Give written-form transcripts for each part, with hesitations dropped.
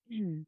Hmm.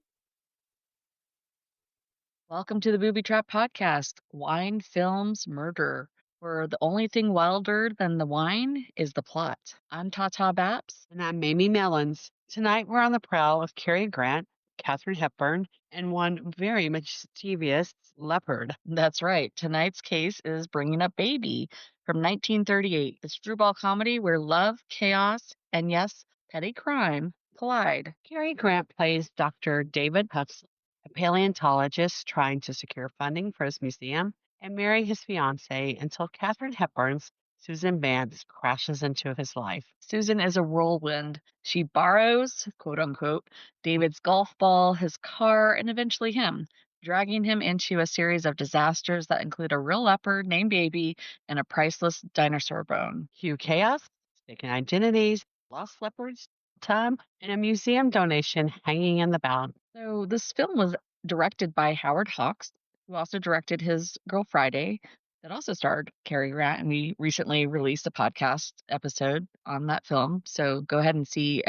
Welcome to the Booby Trap Podcast, Wine Films Murder, where the only thing wilder than the wine is the plot. I'm Tata Baps. And I'm Mamie Mellons. Tonight we're on the prowl with Cary Grant, Katharine Hepburn, and one very mischievous leopard. That's right. Tonight's case is Bringing Up Baby from 1938, the screwball comedy where love, chaos, and yes, petty crime collide. Cary Grant plays Dr. David Huxley, a paleontologist trying to secure funding for his museum and marry his fiancée until Katharine Hepburn's Susan Vance crashes into his life. Susan is a whirlwind. She borrows, quote unquote, David's golf ball, his car, and eventually him, dragging him into a series of disasters that include a real leopard named Baby and a priceless dinosaur bone. Cue chaos, mistaken identities, lost leopards, time, and a museum donation hanging in the balance. So this film was directed by Howard Hawks, who also directed his Girl Friday, that also starred Cary Grant, and we recently released a podcast episode on that film. So go ahead and see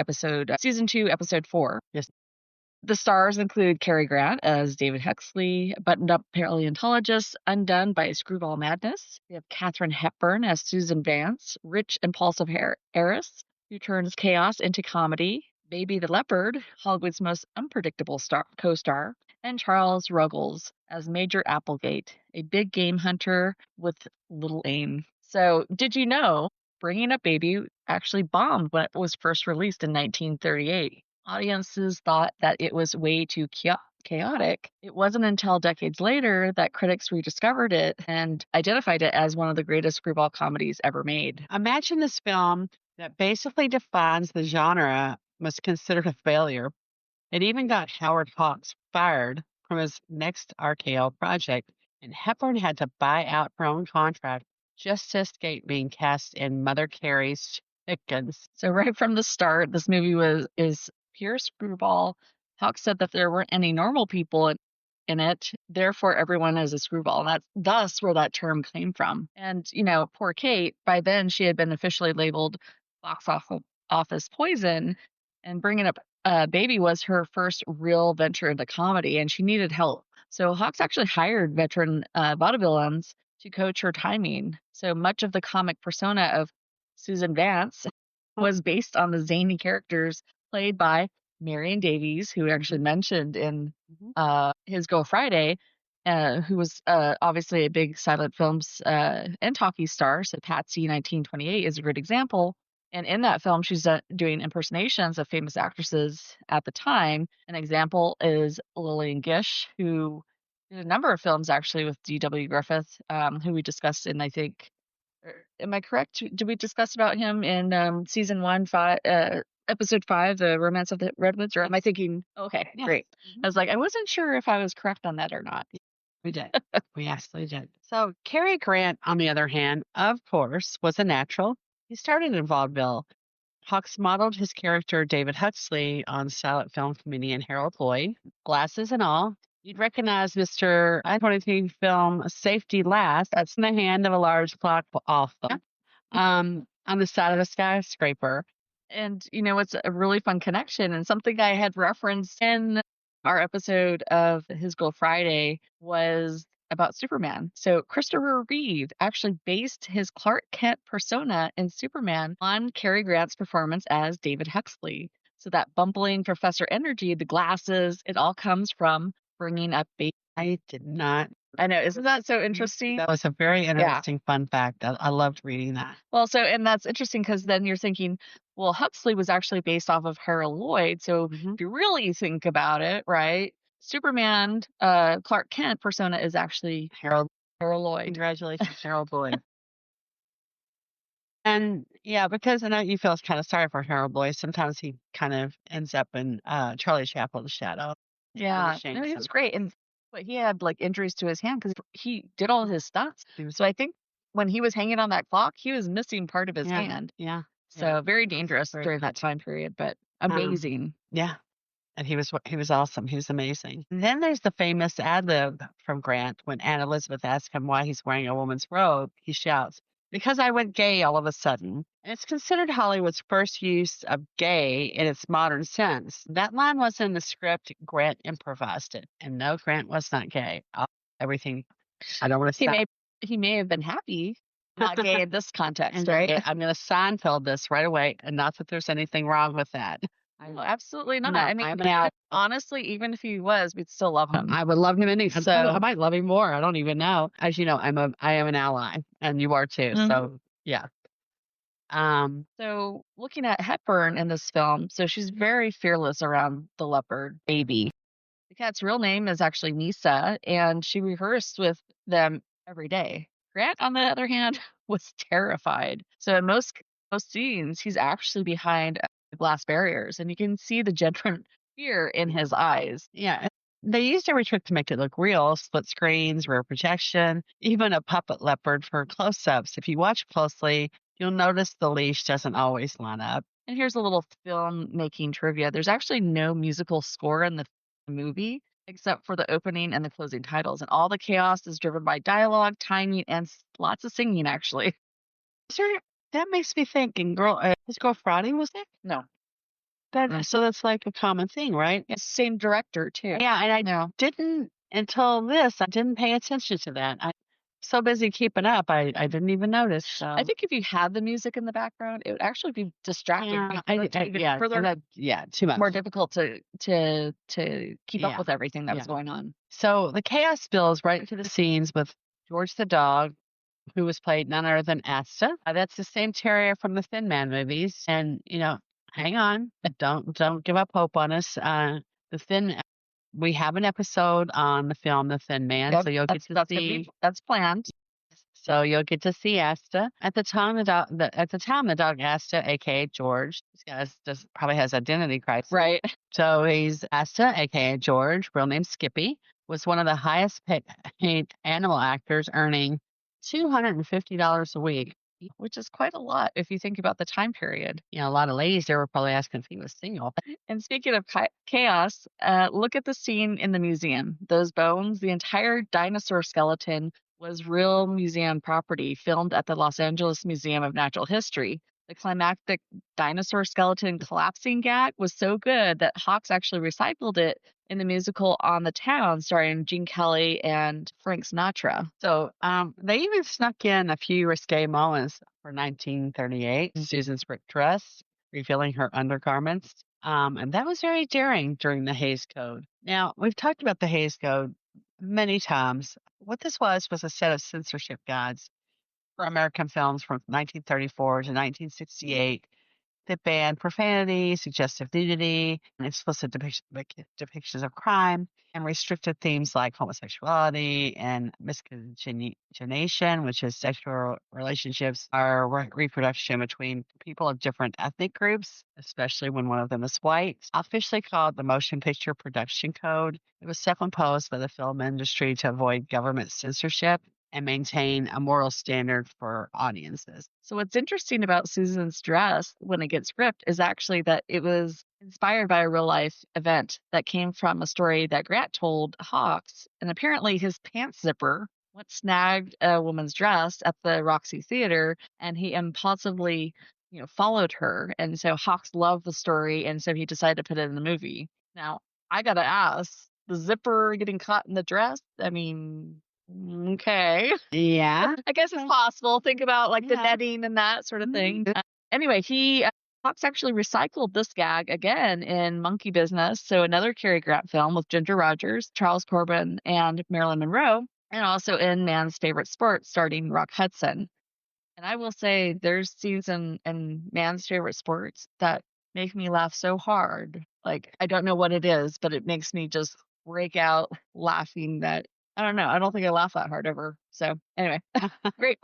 season 2, episode 4. Yes. The stars include Cary Grant as David Huxley, buttoned-up paleontologist undone by screwball madness. We have Katharine Hepburn as Susan Vance, rich, impulsive heiress who turns chaos into comedy. Baby the Leopard, Hollywood's most unpredictable co-star, and Charles Ruggles as Major Applegate, a big game hunter with little aim. So, did you know Bringing Up Baby actually bombed when it was first released in 1938? Audiences thought that it was way too chaotic. It wasn't until decades later that critics rediscovered it and identified it as one of the greatest screwball comedies ever made. Imagine this film that basically defines the genre was considered a failure. It even got Howard Hawks fired from his next RKO project, and Hepburn had to buy out her own contract just to escape being cast in Mother Cary's Chickens. So right from the start, this movie is pure screwball. Hawks said that there weren't any normal people in it, therefore everyone is a screwball. And that's thus where that term came from. And, poor Kate, by then she had been officially labeled box office poison, and Bringing Up Baby was her first real venture into comedy, and she needed help. So Hawks actually hired veteran vaudevillains to coach her timing. So much of the comic persona of Susan Vance was based on the zany characters played by Marion Davies, who we actually mentioned in his Go Friday, who was obviously a big silent films and talkie star. So Patsy 1928 is a great example. And in that film, she's doing impersonations of famous actresses at the time. An example is Lillian Gish, who did a number of films actually with D.W. Griffith, who we discussed in, I think, am I correct? Did we discuss about him in season 1, episode 5, The Romance of the Redwoods? Or am I thinking, okay, Yes. great. I was like, I wasn't sure if I was correct on that or not. We did. We absolutely did. So Cary Grant, on the other hand, of course, was a natural. He started in vaudeville. Hawks modeled his character David Huxley on silent film comedian Harold Lloyd, glasses and all. You'd recognize Mr. 2023 film Safety Last. That's in the hand of a large clock off on the side of a skyscraper. And, it's a really fun connection, and something I had referenced in our episode of His Girl Friday was about Superman. So Christopher Reeve actually based his Clark Kent persona in Superman on Cary Grant's performance as David Huxley. So that bumbling Professor Energy, the glasses, it all comes from Bringing Up Baby. I did not. I know. Isn't that so interesting? That was a very interesting fun fact. I loved reading that. Well, and that's interesting because then you're thinking, well, Huxley was actually based off of Harold Lloyd. So if you really think about it, right? Superman, Clark Kent persona is actually Harold Lloyd. Congratulations, Harold Lloyd. And yeah, because I know you feel kind of sorry for Harold Lloyd. Sometimes he kind of ends up in Charlie Chaplin's shadow. Yeah, no, he was great. But he had like injuries to his hand because he did all his stunts. So I think when he was hanging on that clock, he was missing part of his hand. Yeah. So very dangerous during that time period, but amazing. Yeah. And he was awesome. He was amazing. And then there's the famous ad lib from Grant when Anne Elizabeth asks him why he's wearing a woman's robe. He shouts, because I went gay all of a sudden. And it's considered Hollywood's first use of gay in its modern sense. That line was in the script. Grant improvised it. And no, Grant was not gay. Everything. I don't want to He stop. may he may have been happy, not gay in this context, And right? I'm going to Seinfeld this right away. And not that there's anything wrong with that. No, absolutely not. No, I mean, I'm an ally. honestly, even if he was, we'd still love him. I would love him anyway. So I might love him more. I don't even know. As you know, I am an ally, and you are too. Mhm. So yeah. So looking at Hepburn in this film, so she's very fearless around the leopard baby. The cat's real name is actually Nisa, and she rehearsed with them every day. Grant, on the other hand, was terrified. So in most scenes, he's actually behind glass barriers, and you can see the genuine fear in his eyes. Yeah. They used every trick to make it look real: split screens, rear projection, even a puppet leopard for close ups. If you watch closely, you'll notice the leash doesn't always line up. And here's a little filmmaking trivia. There's actually no musical score in the movie except for the opening and the closing titles. And all the chaos is driven by dialogue, timing, and lots of singing, actually. Sir, that makes me think. And his girl Friday was there? No. So that's like a common thing, right? It's same director, too. Yeah, and I No. didn't until this. I didn't pay attention to that. I'm so busy keeping up, I didn't even notice. So I think if you had the music in the background, it would actually be distracting. yeah, Even further, too much. more difficult to keep up Yeah, with everything that was yeah. going on. So the chaos spills right into the scenes with George the dog, who was played none other than Asta. That's the same terrier from the Thin Man movies. And hang on, don't give up hope on us. The Thin. We have an episode on the film The Thin Man, Yep, so you'll get to see. that's planned. So you'll get to see Asta. At the time, the dog Asta, aka George, this guy probably has identity crisis. Right. So he's Asta, aka George, real name Skippy, was one of the highest paid animal actors, earning $250 a week, Which is quite a lot if you think about the time period. a lot of ladies there were probably asking if he was single. And speaking of chaos, look at the scene in the museum. Those bones, the entire dinosaur skeleton was real museum property filmed at the Los Angeles Museum of Natural History. The climactic dinosaur skeleton collapsing gag was so good that Hawks actually recycled it in the musical On the Town, starring Gene Kelly and Frank Sinatra. So they even snuck in a few risque moments for 1938. Susan's brick dress, revealing her undergarments. And that was very daring during the Hays Code. Now, we've talked about the Hays Code many times. What this was a set of censorship guides for American films from 1934 to 1968 that banned profanity, suggestive nudity, and explicit depictions of crime, and restricted themes like homosexuality and miscegenation, which is sexual relationships or reproduction between people of different ethnic groups, especially when one of them is white. Officially called the Motion Picture Production Code, it was self-imposed by the film industry to avoid government censorship and maintain a moral standard for audiences. So what's interesting about Susan's dress when it gets ripped is actually that it was inspired by a real life event that came from a story that Grant told Hawks. And apparently his pants zipper once snagged a woman's dress at the Roxy Theater, and he impulsively, followed her. And so Hawks loved the story, and so he decided to put it in the movie. Now, I gotta ask, the zipper getting caught in the dress? I mean, okay. Yeah. I guess it's possible. Think about like the netting and that sort of thing. Anyway, Fox actually recycled this gag again in Monkey Business, so another Cary Grant film with Ginger Rogers, Charles Corbin, and Marilyn Monroe, and also in Man's Favorite Sport, starring Rock Hudson. And I will say, there's scenes in Man's Favorite Sports that make me laugh so hard. Like, I don't know what it is, but it makes me just break out laughing that I don't know. I don't think I laughed that hard ever. So anyway, great.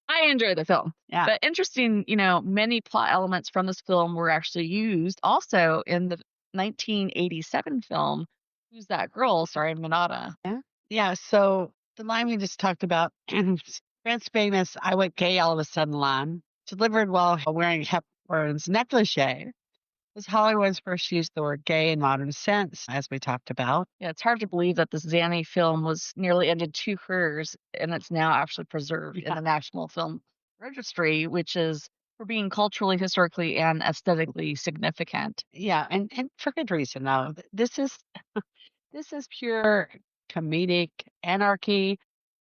I enjoy the film. Yeah. But interesting, many plot elements from this film were actually used also in the 1987 film, Who's That Girl, starring Minata. Yeah. So the line we just talked about, Grant's famous I Went Gay All of a Sudden line, delivered while wearing Hepburn's negligee, was Hollywood's first use of the word gay in modern sense, as we talked about. Yeah, it's hard to believe that this Zanny film was nearly ended two careers, and it's now actually preserved in the National Film registry, which is for being culturally, historically, and aesthetically significant. Yeah, and for good reason though. This is pure comedic anarchy,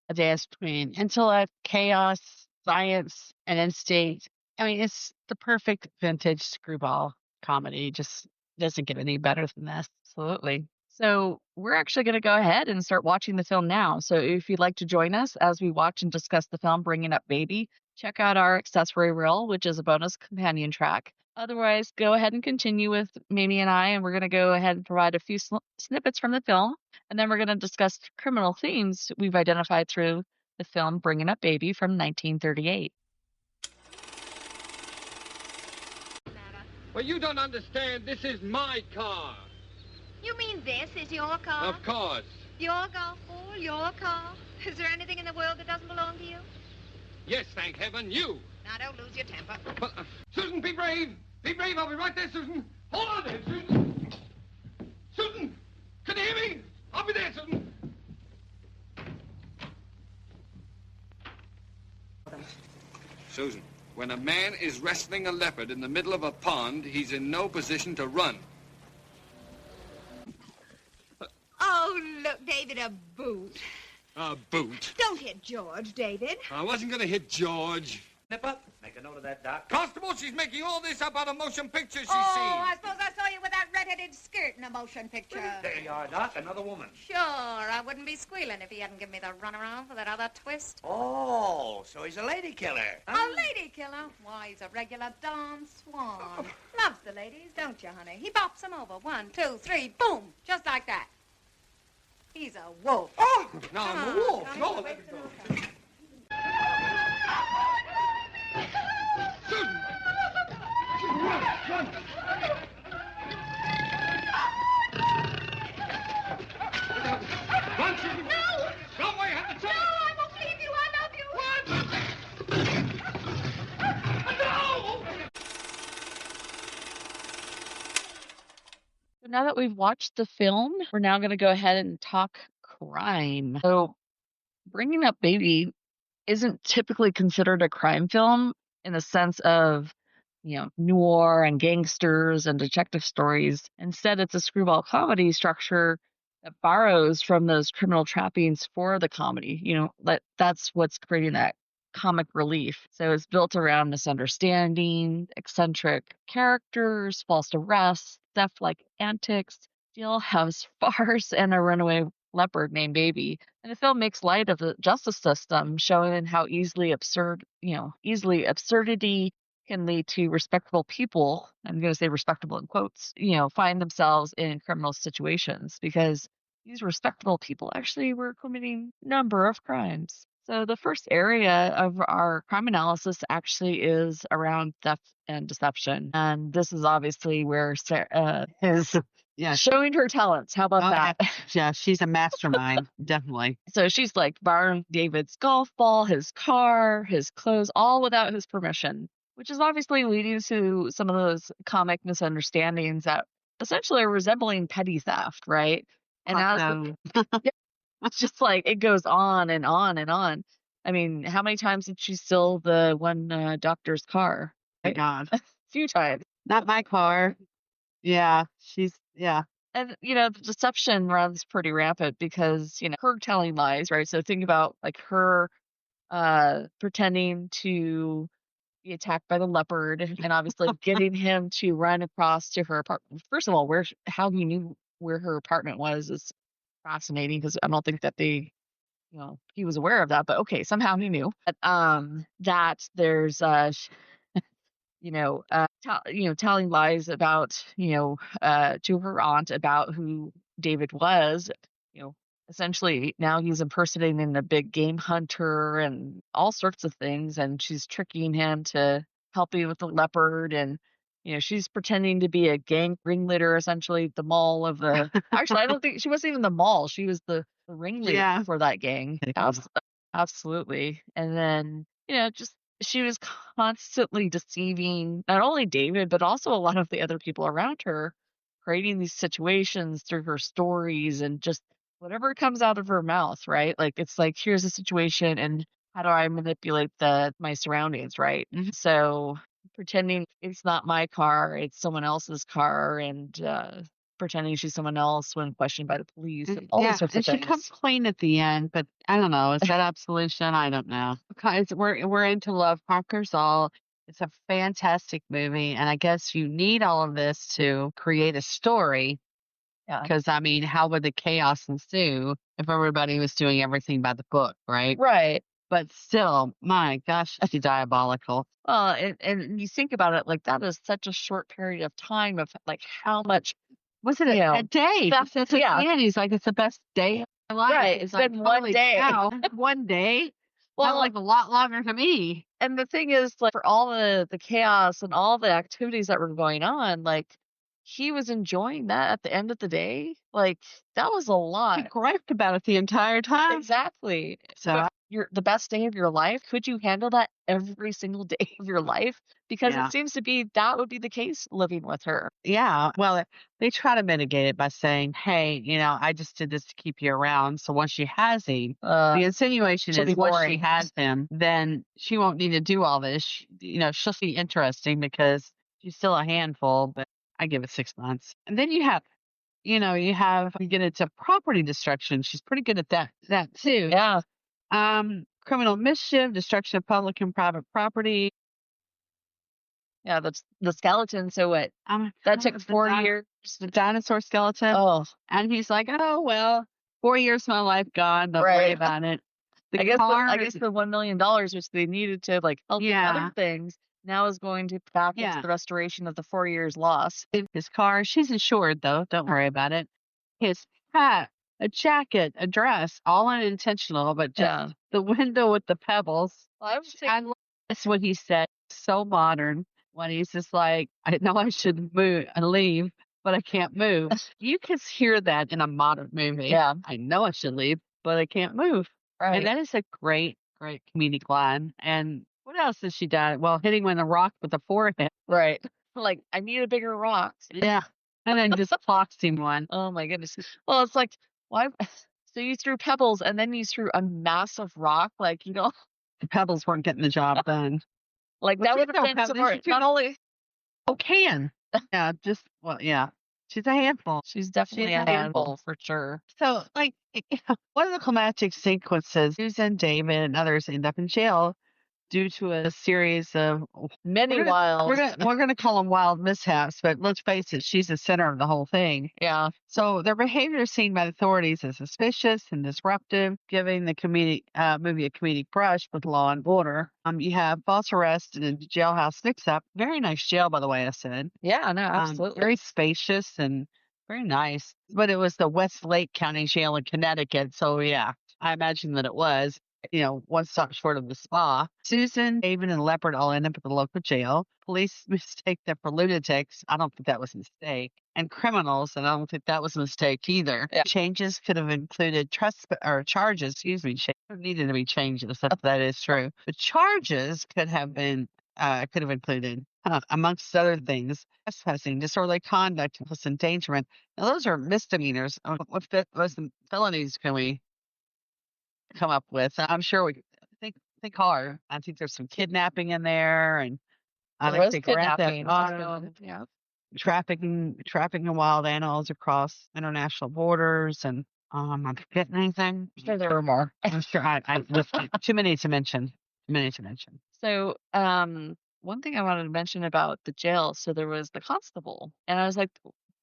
a dance between intellect, chaos, science, and instinct. I mean, it's the perfect vintage screwball comedy. Just doesn't get any better than this. Absolutely. So we're actually going to go ahead and start watching the film now. So if you'd like to join us as we watch and discuss the film Bringing Up Baby, check out our accessory reel, which is a bonus companion track. Otherwise, go ahead and continue with Mamie and I, and we're going to go ahead and provide a few snippets from the film, and then we're going to discuss criminal themes we've identified through the film Bringing Up Baby from 1938. Well, you don't understand. This is my car. You mean this is your car? Of course. Your golf ball, your car? Is there anything in the world that doesn't belong to you? Yes, thank heaven, you. Now, don't lose your temper. But, Susan, be brave. Be brave. I'll be right there, Susan. Hold on there, Susan. Susan, can you hear me? I'll be there, Susan. Susan, when a man is wrestling a leopard in the middle of a pond, he's in no position to run. Oh, look, David, a boot. A boot. Don't hit George, David. I wasn't going to hit George. Nip up. Make a note of that, Doc. Constable, she's making all this up out of motion pictures she's I suppose I saw you with that red-headed skirt in a motion picture. There you are, Doc. Another woman. Sure, I wouldn't be squealing if he hadn't given me the runaround for that other twist. Oh, so he's a lady killer. A lady killer? Why, he's a regular Don Swan. Loves the ladies, don't you, honey? He bops them over. 1, 2, 3, boom, just like that. He's a wolf. Oh, no, Come I'm on, a wolf. Johnny, No, we'll let wait me till go. no time. Susan! Susan, run, run! Run, Susan! No! Go away, have the No, chance! I won't leave you. I love you. No! So now that we've watched the film, we're now going to go ahead and talk crime. So, Bringing Up Baby isn't typically considered a crime film in the sense of, noir and gangsters and detective stories. Instead, it's a screwball comedy structure that borrows from those criminal trappings for the comedy. That's what's creating that comic relief. So it's built around misunderstanding, eccentric characters, false arrests, theft-like antics, jailhouse farce, and a runaway leopard named Baby. And the film makes light of the justice system, showing how easily absurdity can lead to respectable people. I'm going to say respectable in quotes, find themselves in criminal situations because these respectable people actually were committing a number of crimes. So the first area of our crime analysis actually is around theft and deception. And this is obviously where Sarah is Yeah. showing her talents. How about that? Yeah, she's a mastermind, definitely. So she's like borrowing David's golf ball, his car, his clothes, all without his permission, which is obviously leading to some of those comic misunderstandings that essentially are resembling petty theft, right? And it's just like it goes on and on and on. I mean, how many times did she steal the one doctor's car? My God. A few times. Not my car. Yeah, yeah. And, the deception runs pretty rampant because, her telling lies, right? So think about like her pretending to be attacked by the leopard and obviously getting him to run across to her apartment. First of all, how he knew where her apartment was is fascinating because I don't think that he was aware of that, but okay, somehow he knew. But, that there's telling lies about, to her aunt about who David was, essentially now he's impersonating a big game hunter and all sorts of things. And she's tricking him to help you with the leopard. And, she's pretending to be a gang ringleader, essentially the mall of the, actually, I don't think she wasn't even the mall. She was the ringleader for that gang. Absolutely. And then, just she was constantly deceiving not only David, but also a lot of the other people around her, creating these situations through her stories and just whatever comes out of her mouth, right? Like, it's like, here's a situation and how do I manipulate my surroundings, right? Mhm. So pretending it's not my car, it's someone else's car, and pretending she's someone else when questioned by the police, and all these Yeah, sorts of and she comes things. clean at the end, but I don't know. Is that absolution? I don't know. Because we're into love conquers all. It's a fantastic movie, and I guess you need all of this to create a story. Yeah. Because I mean, how would the chaos ensue if everybody was doing everything by the book, right? Right. But still, my gosh, she's diabolical. Well, and you think about it, like that is such a short period of time of like how much, Was it you a know, day? stuff. That's at Yeah. the end. He's like, it's the best day of my life. Right. It's It's like, been one holy day. cow, one day. Felt Well, like a lot longer to me. and the thing is, like, for all the chaos and all the activities that were going on, like, he was enjoying that at the end of the day. Like, that was a He lot. griped about it the entire time. Exactly. So, But the best day of your life, could you handle that every single day of your life? Because yeah. it seems to be that would be the case living with her. Yeah. Well, they try to mitigate it by saying, hey, I just did this to keep you around. So once she has him, the insinuation She'll is be once she boring. has him, then she won't need to do all this. She'll be interesting because she's still a handful, but I give it 6 months. And then you get into property destruction. She's pretty good at that too. Yeah. Criminal mischief, destruction of public and private property. Yeah. That's the skeleton. So what? That took The 4 years. the dinosaur skeleton. Oh, And he's like, "Oh, well, 4 years of my life gone, don't worry right. about it." The I guess car the $1 million which they needed to like help with other yeah, things now is going to back into yeah. the restoration of the 4 years loss. His car, she's insured though, don't worry about it. His hat, a jacket, a dress, all unintentional, but just Yeah. the window with the pebbles. Well, I would say That's what he said. So modern when he's just like, I know I should move and leave, but I can't move. You can hear that in a modern movie. yeah, I know I should leave, but I can't move. And right. that is a great, great comedic line. And what else has she done? Well, hitting him with a rock with the forehead. Right. Like, I need a bigger rock. Yeah. And then just clocks him one. Oh my goodness. Well, it's like, why? So you threw pebbles and then you threw a massive rock. Like, The pebbles weren't getting the job done. like Well, that she would have throw been pebbles. some more. She threw Not only can. Yeah, yeah. She's a handful. she's definitely She's a a handful. handful for sure. So, like, one of the climactic sequences, Susan, David, and others end up in jail due to a series of Many we're gonna, wild. we're gonna call them wild mishaps, but let's face it, she's the center of the whole thing. Yeah. So their behavior is seen by the authorities as suspicious and disruptive, giving the movie a comedic brush with law and order. You have false arrest and a jailhouse mix-up. Very nice jail, by the way. I said. Yeah. No, absolutely. Very spacious and very nice. But it was the Westlake County Jail in Connecticut, so yeah, I imagine that it was. One stop short of the spa. Susan, David, and Leopard all end up at the local jail. Police mistake them for lunatics. I don't think that was a mistake. And criminals, and I don't think that was a mistake either. Yeah. Changes could have included charges, needed to be changes if that is true. The charges could have included, amongst other things, trespassing, disorderly conduct, reckless endangerment. Now, those are misdemeanors. What felonies can we come up with? I'm sure we think hard. I think there's some kidnapping in there, and I There think was they grant that kidnapping. Yeah. trafficking of wild animals across international borders, and I'm forgetting anything. I'm sure there were more. I'm sure I too many to mention. Too many to mention. So, one thing I wanted to mention about the jail. So there was the constable, and I was like,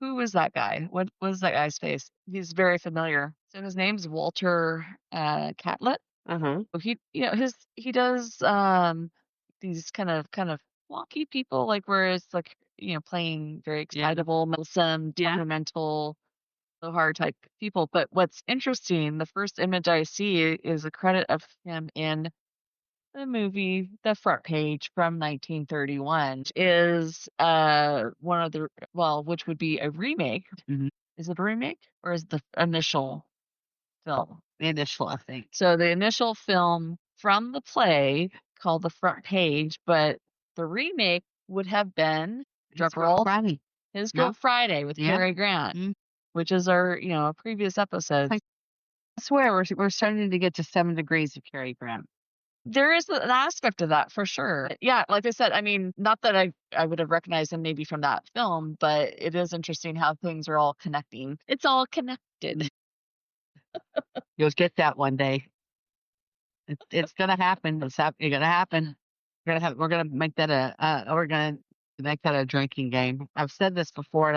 "Who was that guy? What was that guy's face? He's very familiar." So his name's Walter Catlett. Uh-huh. So he does these kind of wonky people, like where it's like playing very excitable, meddlesome, Yeah. temperamental, so hard type people. But what's interesting, the first image I see is a credit of him in the movie The Front Page from 1931, which is one of the which would be a remake. Mhm. Is it a remake or is it the initial film? The initial, I think. So the initial film from the play called The Front Page, but the remake would have been drum roll, Friday. His Yeah. Good Friday with Yeah. Cary Grant, Mm. which is our previous episode. I swear we're starting to get to 7 degrees of Cary Grant. There is an aspect of that for sure. Yeah, like I said, I mean, not that I would have recognized him maybe from that film, but it is interesting how things are all connecting. It's all connected. You'll get that one day. It's gonna happen. It's gonna happen. We're gonna make that a drinking game. I've said this before in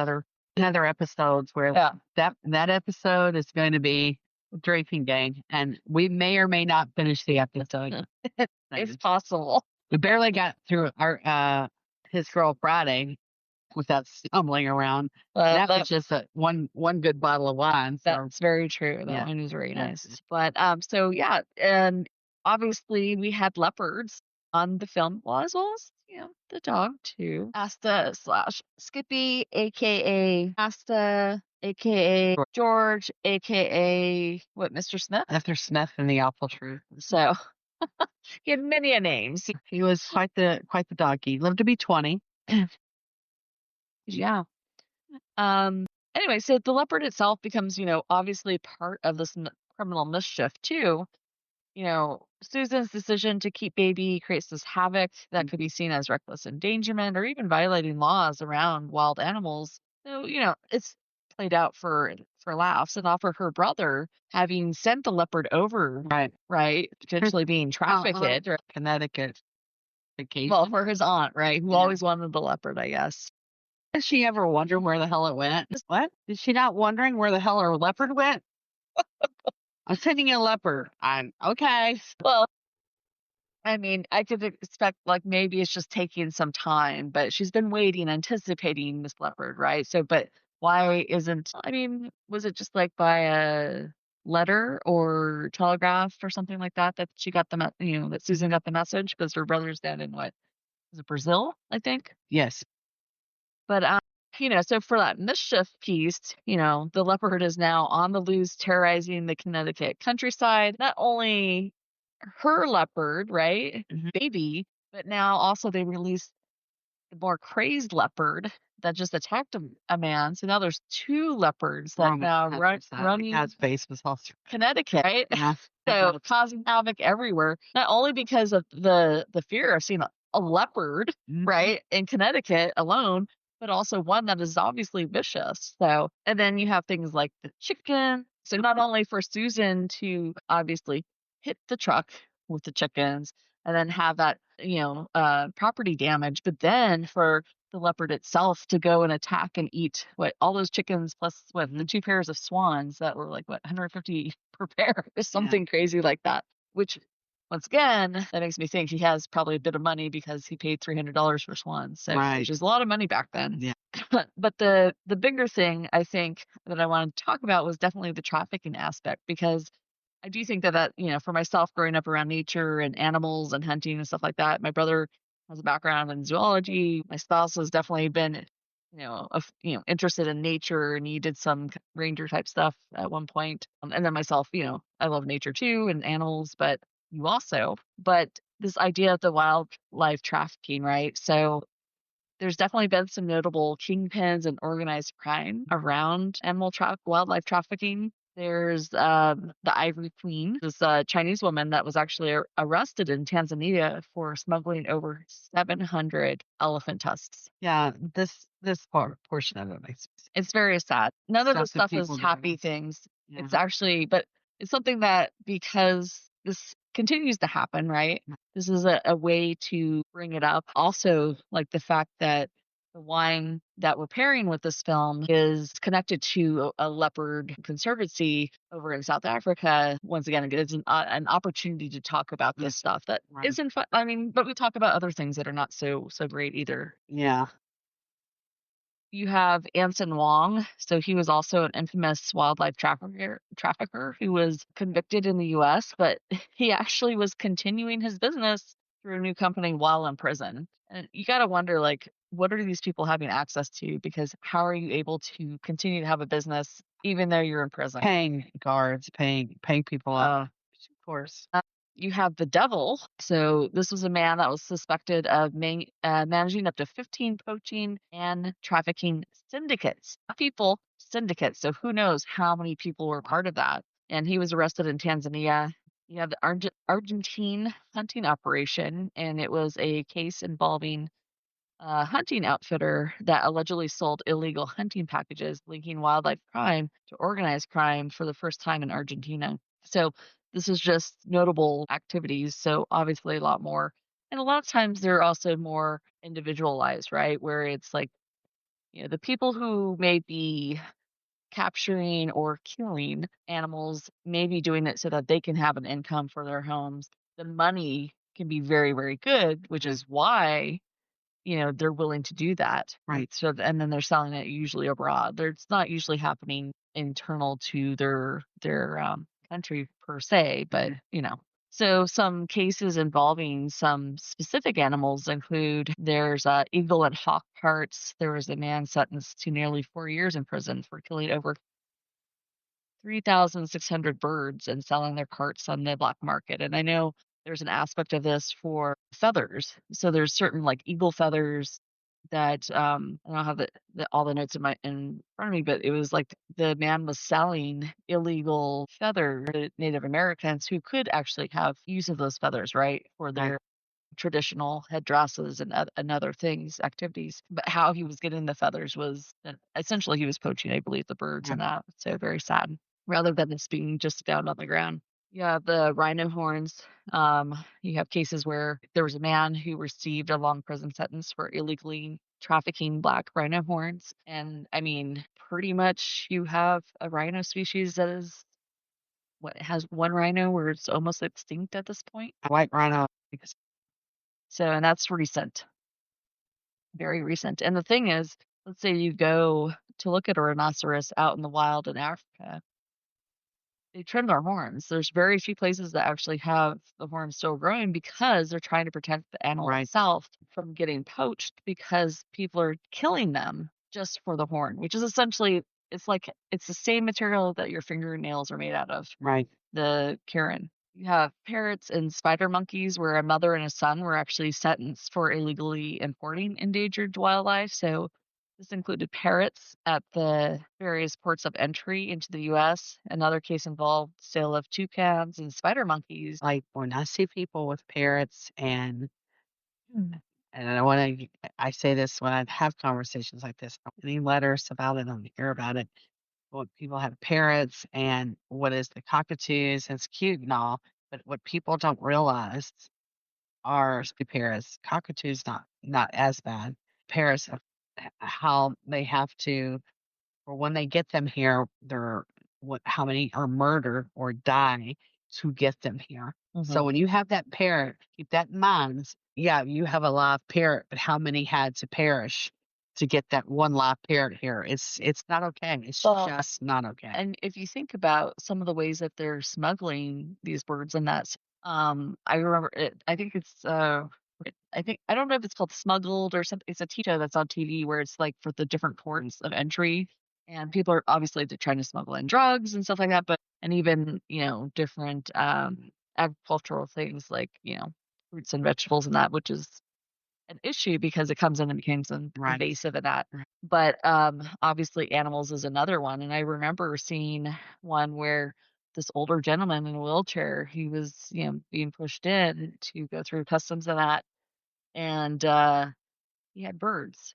other episodes where Yeah. that episode is going to be a drinking game, and we may or may not finish the episode. It's possible. We barely got through our his girl Friday without stumbling around. That was just one good bottle of wine. So That's very true. That Yeah. wine was very Yeah. nice. But so yeah, and obviously we had leopards on the film as well as the dog too. Asta / Skippy, aka Asta, aka George, aka what, Mr. Smith? After Smith and the Awful Truth. So he had many a names. He was quite the doggy. Lived to be 20. Yeah. Anyway, so the leopard itself becomes, obviously part of this criminal mischief too. Susan's decision to keep baby creates this havoc that could be seen as reckless endangerment or even violating laws around wild animals. So, it's played out for laughs, and off of her brother having sent the leopard over, right, potentially being trafficked, or Connecticut vacation. well, for his aunt, right, who always wanted the leopard, I guess. Did she ever wonder where the hell it went? What? Did she not wondering where the hell her leopard went? I'm sending a leopard. Okay. Well, I mean, I could expect like maybe it's just taking some time, but she's been waiting, anticipating this leopard, right? So, but why isn't, I mean, was it just like by a letter or telegraph or something like that she got that Susan got the message because her brother's down in was it Brazil, I think? Yes. But, so for that mischief piece, the leopard is now on the loose, terrorizing the Connecticut countryside. Not only her leopard, right, baby, but now also they released the more crazed leopard that just attacked a man. So now there's two leopards that now running His face was all Connecticut, right? Yeah. So causing havoc everywhere, not only because of the fear of seeing a leopard, right, in Connecticut alone, but also one that is obviously vicious. So, and then you have things like the chicken. So not only for Susan to obviously hit the truck with the chickens and then have that, property damage, but then for the leopard itself to go and attack and eat all those chickens plus the two pairs of swans that were like 150 per pair or something crazy like that, which once again, that makes me think he has probably a bit of money because he paid $300 for swans, so which is a lot of money back then. Yeah. But the bigger thing I think that I wanted to talk about was definitely the trafficking aspect, because I do think that for myself growing up around nature and animals and hunting and stuff like that, my brother has a background in zoology. My spouse has definitely been, interested in nature, and he did some ranger type stuff at one point. And then myself, I love nature too and animals, but this idea of the wildlife trafficking, right? So there's definitely been some notable kingpins and organized crime around wildlife trafficking. There's the Ivory Queen, this Chinese woman that was actually arrested in Tanzania for smuggling over 700 elephant tusks. Yeah, this portion of it makes sense. It's very sad. None of this stuff is happy things. Yeah. It's actually, but it's something that because this continues to happen, right? This is a way to bring it up. Also, like the fact that the wine that we're pairing with this film is connected to a leopard conservancy over in South Africa. Once again, it gives an opportunity to talk about this stuff that isn't fun. I mean, but we talk about other things that are not so great either. Yeah. You have Anson Wong. So he was also an infamous wildlife trafficker who was convicted in the U.S., but he actually was continuing his business through a new company while in prison. And you got to wonder, what are these people having access to? Because how are you able to continue to have a business even though you're in prison? Paying guards, paying people up, of course. You have the devil. So this was a man that was suspected of managing up to 15 poaching and trafficking syndicates. Syndicates. So who knows how many people were part of that. And he was arrested in Tanzania. You have the Argentine hunting operation, and it was a case involving a hunting outfitter that allegedly sold illegal hunting packages linking wildlife crime to organized crime for the first time in Argentina. So this is just notable activities. So obviously a lot more. And a lot of times they're also more individualized, right? Where it's like, the people who may be capturing or killing animals may be doing it so that they can have an income for their homes. The money can be very, very good, which is why they're willing to do that. Right. So, and then they're selling it usually abroad. It's not usually happening internal to their country per se, but So some cases involving some specific animals include there's eagle and hawk parts. There was a man sentenced to nearly 4 years in prison for killing over 3,600 birds and selling their parts on the black market. And I know there's an aspect of this for feathers. So there's certain like eagle feathers that I don't have all the notes in front of me, but it was like the man was selling illegal feathers to Native Americans who could actually have use of those feathers, right, for their traditional headdresses and other things, activities. But how he was getting the feathers was essentially he was poaching, I believe, the birds and that. So very sad, rather than this being just found on the ground. Yeah, the rhino horns. You have cases where there was a man who received a long prison sentence for illegally trafficking black rhino horns. And I mean, pretty much you have a rhino species that is what has one rhino where it's almost extinct at this point. A white rhino. So, and that's recent, very recent. And the thing is, let's say you go to look at a rhinoceros out in the wild in Africa, they trim their horns. There's very few places that actually have the horns still growing because they're trying to protect the animal itself from getting poached because people are killing them just for the horn, which is essentially it's the same material that your fingernails are made out of. Right. The Karen. You have parrots and spider monkeys where a mother and a son were actually sentenced for illegally importing endangered wildlife. So this included parrots at the various ports of entry into the U.S. Another case involved sale of toucans and spider monkeys. Like when I see people with parrots and Mm. I say this when I have conversations like this, any letters about it, I don't hear about it. What people have parrots and what is the cockatoos, and it's cute and all, but what people don't realize are the parrots. Cockatoos not as bad. Parrots, how they have to, or when they get them here, they're how many are murdered or die to get them here. So when you have that parrot, keep that in mind. Yeah, you have a live parrot, but how many had to perish to get that one live parrot here? It's not okay. It's just not okay. And if you think about some of the ways that they're smuggling these birds and that, I remember it. I think it's I don't know if it's called Smuggled or something. It's a show that's on TV where it's like for the different ports of entry, and people are obviously they're trying to smuggle in drugs and stuff like that, but and even different agricultural things like fruits and vegetables and that, which is an issue because it comes in and becomes invasive and that. But obviously animals is another one. And I remember seeing one where this older gentleman in a wheelchair, he was, being pushed in to go through customs and that. And he had birds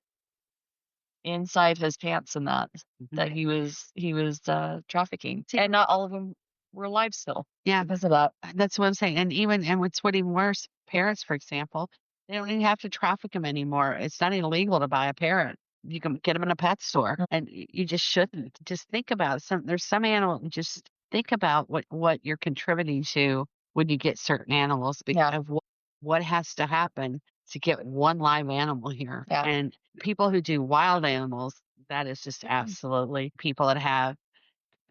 inside his pants and that he was trafficking. And not all of them were alive still. Yeah, Because of that. that's what I'm saying. And what's even worse, parrots, for example, they don't even have to traffic them anymore. It's not illegal to buy a parrot. You can get them in a pet store, and you just shouldn't. Just think about there's some animal. Just think about what you're contributing to when you get certain animals because of what has to happen to get one live animal here. Yeah. And people who do wild animals, that is just absolutely people that have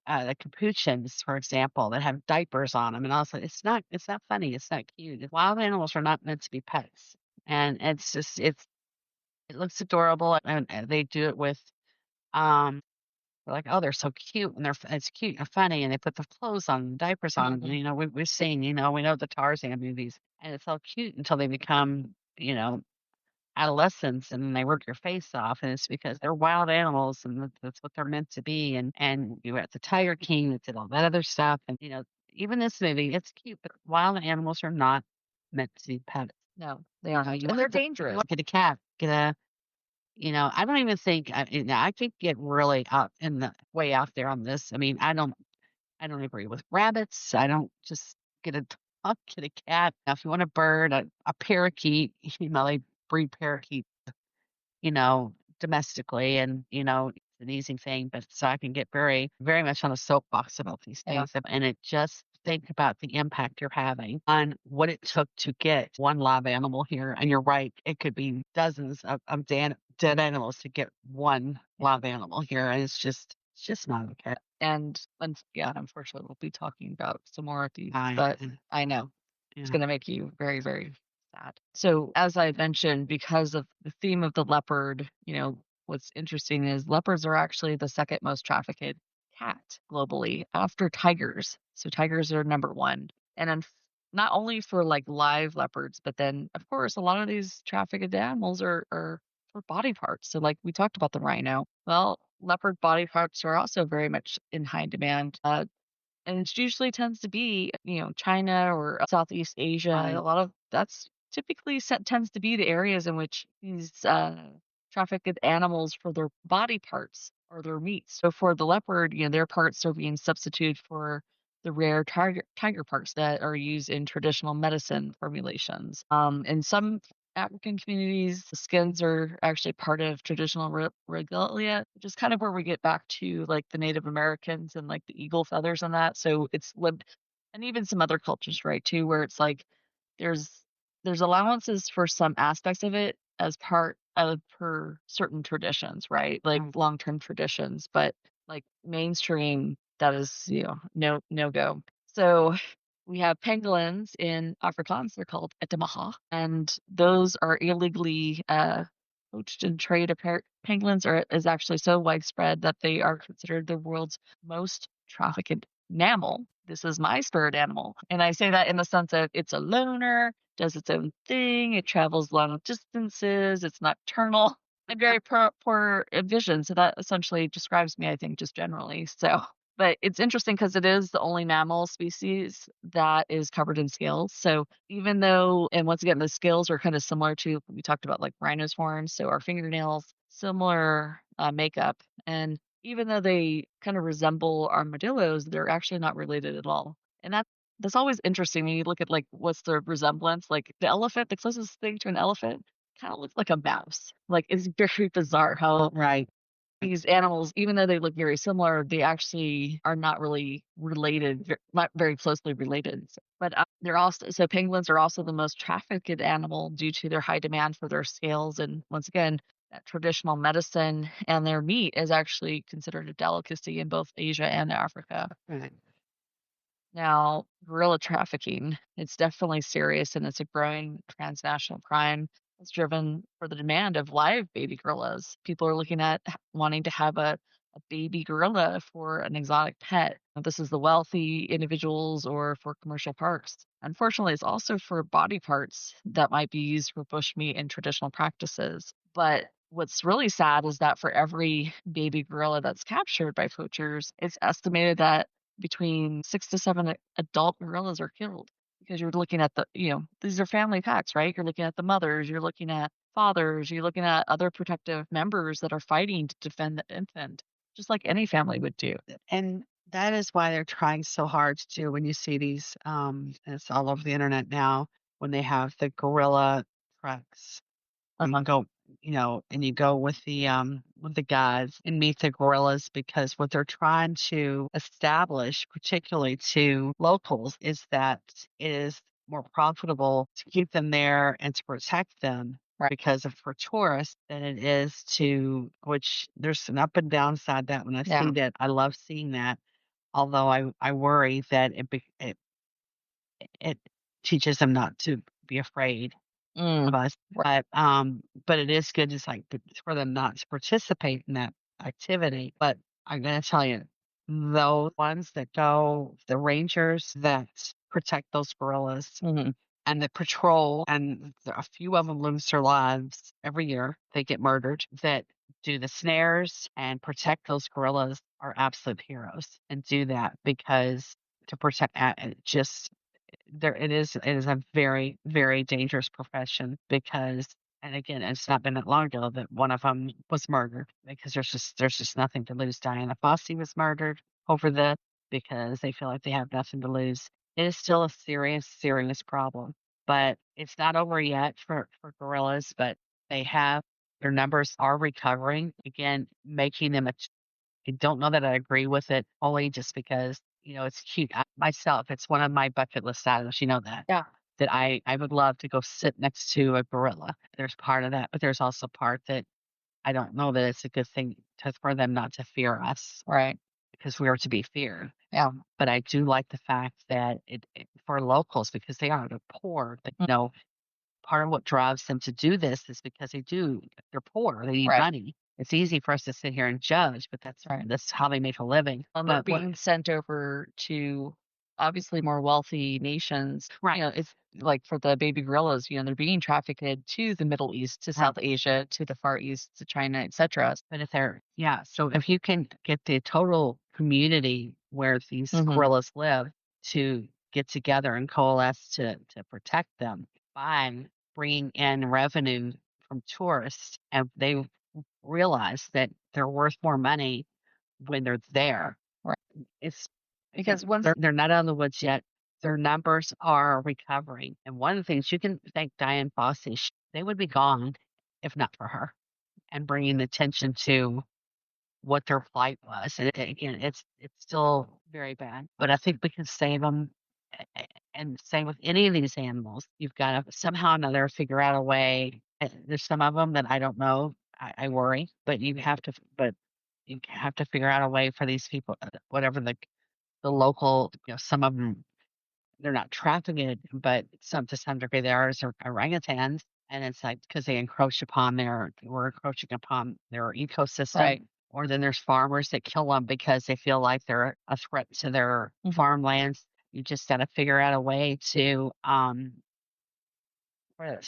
the capuchins, for example, that have diapers on them, and also it's not funny, it's not cute. Wild animals are not meant to be pets, and it looks adorable, and they do it with they're like, oh, they're so cute, and it's cute and funny, and they put the clothes on, diapers on, and, we've seen, we know the Tarzan movies, and it's all cute until they become, adolescents, and then they work your face off, and it's because they're wild animals, and that's what they're meant to be. And you have the Tiger King that did all that other stuff, and even this movie, it's cute, but wild animals are not meant to be pets. No, they aren't. You And they're want to dangerous. get a cat, get a, I don't even think, I could get really out in the way out there on this. I mean, I don't agree with rabbits. I don't just get a dog, get a cat. Now, if you want a bird, a parakeet, they breed parakeet, domestically, and it's an easy thing. But so I can get very, very much on a soapbox about these Yeah. things, and it just think about the impact you're having on what it took to get one live animal here. And you're right, it could be dozens of dead animals to get one live animal here, and it's just not okay. And yeah, unfortunately, we'll be talking about some more of these, I- but I know it's Yeah. going to make you very, very sad. So, as I mentioned, because of the theme of the leopard, what's interesting is leopards are actually the second most trafficked cat globally after tigers. So, tigers are number one. And not only for like live leopards, but then, of course, a lot of these trafficked animals are for body parts. So, like we talked about the rhino. Well, leopard body parts are also very much in high demand. And it usually tends to be, China or Southeast Asia. Right. A lot of that's typically tends to be the areas in which these trafficked animals for their body parts or their meat. So for the leopard, their parts are being substituted for the rare tiger parts that are used in traditional medicine formulations. In some African communities, the skins are actually part of traditional regalia, which is kind of where we get back to like the Native Americans and like the eagle feathers and that. So it's lived, and even some other cultures, right, too, where it's like there's there's allowances for some aspects of it as part of per certain traditions, right? Like long-term traditions, but like mainstream, that is, no go. So we have pangolins in Afrikaans. They're called etamaha, and those are illegally poached and trade. Pangolins is actually so widespread that they are considered the world's most trafficked mammal. This is my spirit animal, and I say that in the sense of it's a loner, does its own thing, it travels long distances, it's nocturnal, and very poor vision. So that essentially describes me, I think, just generally. So. But it's interesting because it is the only mammal species that is covered in scales. So even though, and once again, the scales are kind of similar to, we talked about like rhino's horns, so our fingernails, similar makeup. And even though they kind of resemble armadillos, they're actually not related at all. And that's always interesting when you look at like what's the resemblance. Like the elephant, the closest thing to an elephant kind of looks like a mouse. Like it's very bizarre how Right. these animals, even though they look very similar, they actually are not really related, not very closely related. But they're also, so penguins are also the most trafficked animal due to their high demand for their scales. And once again, that traditional medicine, and their meat is actually considered a delicacy in both Asia and Africa. Right. Now, gorilla trafficking, it's definitely serious, and it's a growing transnational crime. It's driven for the demand of live baby gorillas. People are looking at wanting to have a baby gorilla for an exotic pet. Now, this is the wealthy individuals or for commercial parks. Unfortunately, it's also for body parts that might be used for bushmeat and traditional practices. But what's really sad is that for every baby gorilla that's captured by poachers, it's estimated that between 6 to 7 adult gorillas are killed, because you're looking at these are family packs, right? You're looking at the mothers, you're looking at fathers, you're looking at other protective members that are fighting to defend the infant, just like any family would do. And that is why they're trying so hard to do when you see these, it's all over the internet now, when they have the gorilla trucks. And you go with the guys and meet the gorillas, because what they're trying to establish, particularly to locals, is that it is more profitable to keep them there and to protect them, Right. because of for tourists, than it is to, which there's an up and down side that when I Yeah. see that, I love seeing that. Although I worry that it teaches them not to be afraid of us. But it is good, just like for them not to participate in that activity. But I'm gonna tell you, those ones that go, the rangers that protect those gorillas and the patrol, and a few of them lose their lives every year. They get murdered. That do the snares and protect those gorillas are absolute heroes, and do that because to protect. Just there, it is a very, very dangerous profession because, and again, it's not been that long ago that one of them was murdered because there's just nothing to lose. Diana Fossey was murdered over this because they feel like they have nothing to lose. It is still a serious, serious problem, but it's not over yet for gorillas. But they have their numbers are recovering again, making them a I don't know that I agree with it only just because, it's cute. Myself, it's one of my bucket list items. You know that. Yeah. That I would love to go sit next to a gorilla. There's part of that, but there's also part that I don't know that it's a good thing for them not to fear us Right. because we are to be feared. Yeah. But I do like the fact that for locals, because they're poor, part of what drives them to do this is because they're poor, they need Right. money. It's easy for us to sit here and judge, but Right. that's how they make a living. They're But being sent over to obviously more wealthy nations. right, It's like for the baby gorillas, they're being trafficked to the Middle East, to right. South Asia, to the Far East, to China, etc. But so if you can get the total community where these gorillas live to get together and coalesce to protect them by bringing in revenue from tourists, and they realize that they're worth more money when they're there. Right. It's Because again, once they're not out of the woods yet. Their numbers are recovering. And one of the things you can thank Diane Fossey, they would be gone if not for her and bringing attention to what their plight was. And again, it's still very bad, but I think we can save them. And same with any of these animals. You've got to somehow or another figure out a way. There's some of them that I don't know. I worry, but you have to figure out a way for these people, whatever the local, some of them they're not trafficking it, but to some degree they are as orangutans. And it's like because we're encroaching upon their ecosystem. Right. Or then there's farmers that kill them because they feel like they're a threat to their farmlands. You just got to figure out a way to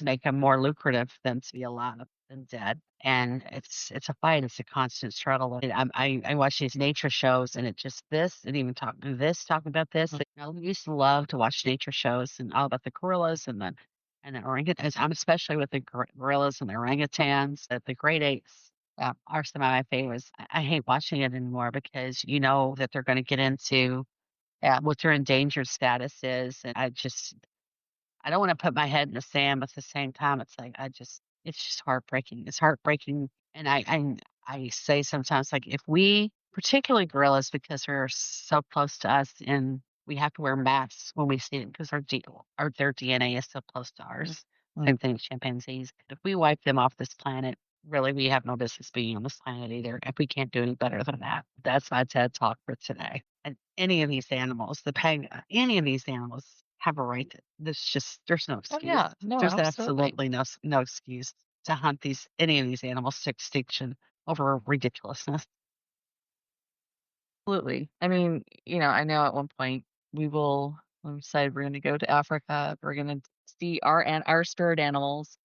make them more lucrative than to be alive than dead. And it's a fight. It's a constant struggle. And I watch these nature shows, and it just and even talking about this. I used to love to watch nature shows and all about the gorillas and the orangutans. I'm especially with the gorillas and the orangutans. The great apes are some of my favorites. I hate watching it anymore because you know that they're going to get into what their endangered status is, and I don't want to put my head in the sand, but at the same time, it's like it's just heartbreaking. It's heartbreaking, and I say sometimes like if we, particularly gorillas, because they're so close to us, and we have to wear masks when we see them because their DNA is so close to ours. Same thing with chimpanzees. If we wipe them off this planet, really, we have no business being on this planet either. If we can't do any better than that, that's my TED talk for today. And any of these animals, any of these animals have a right there's no excuse. Oh, yeah. No, There's absolutely. absolutely no excuse to hunt any of these animals to extinction over ridiculousness. Absolutely. I mean, I know at one point when we decided we're going to go to Africa, we're going to see our spirit animals.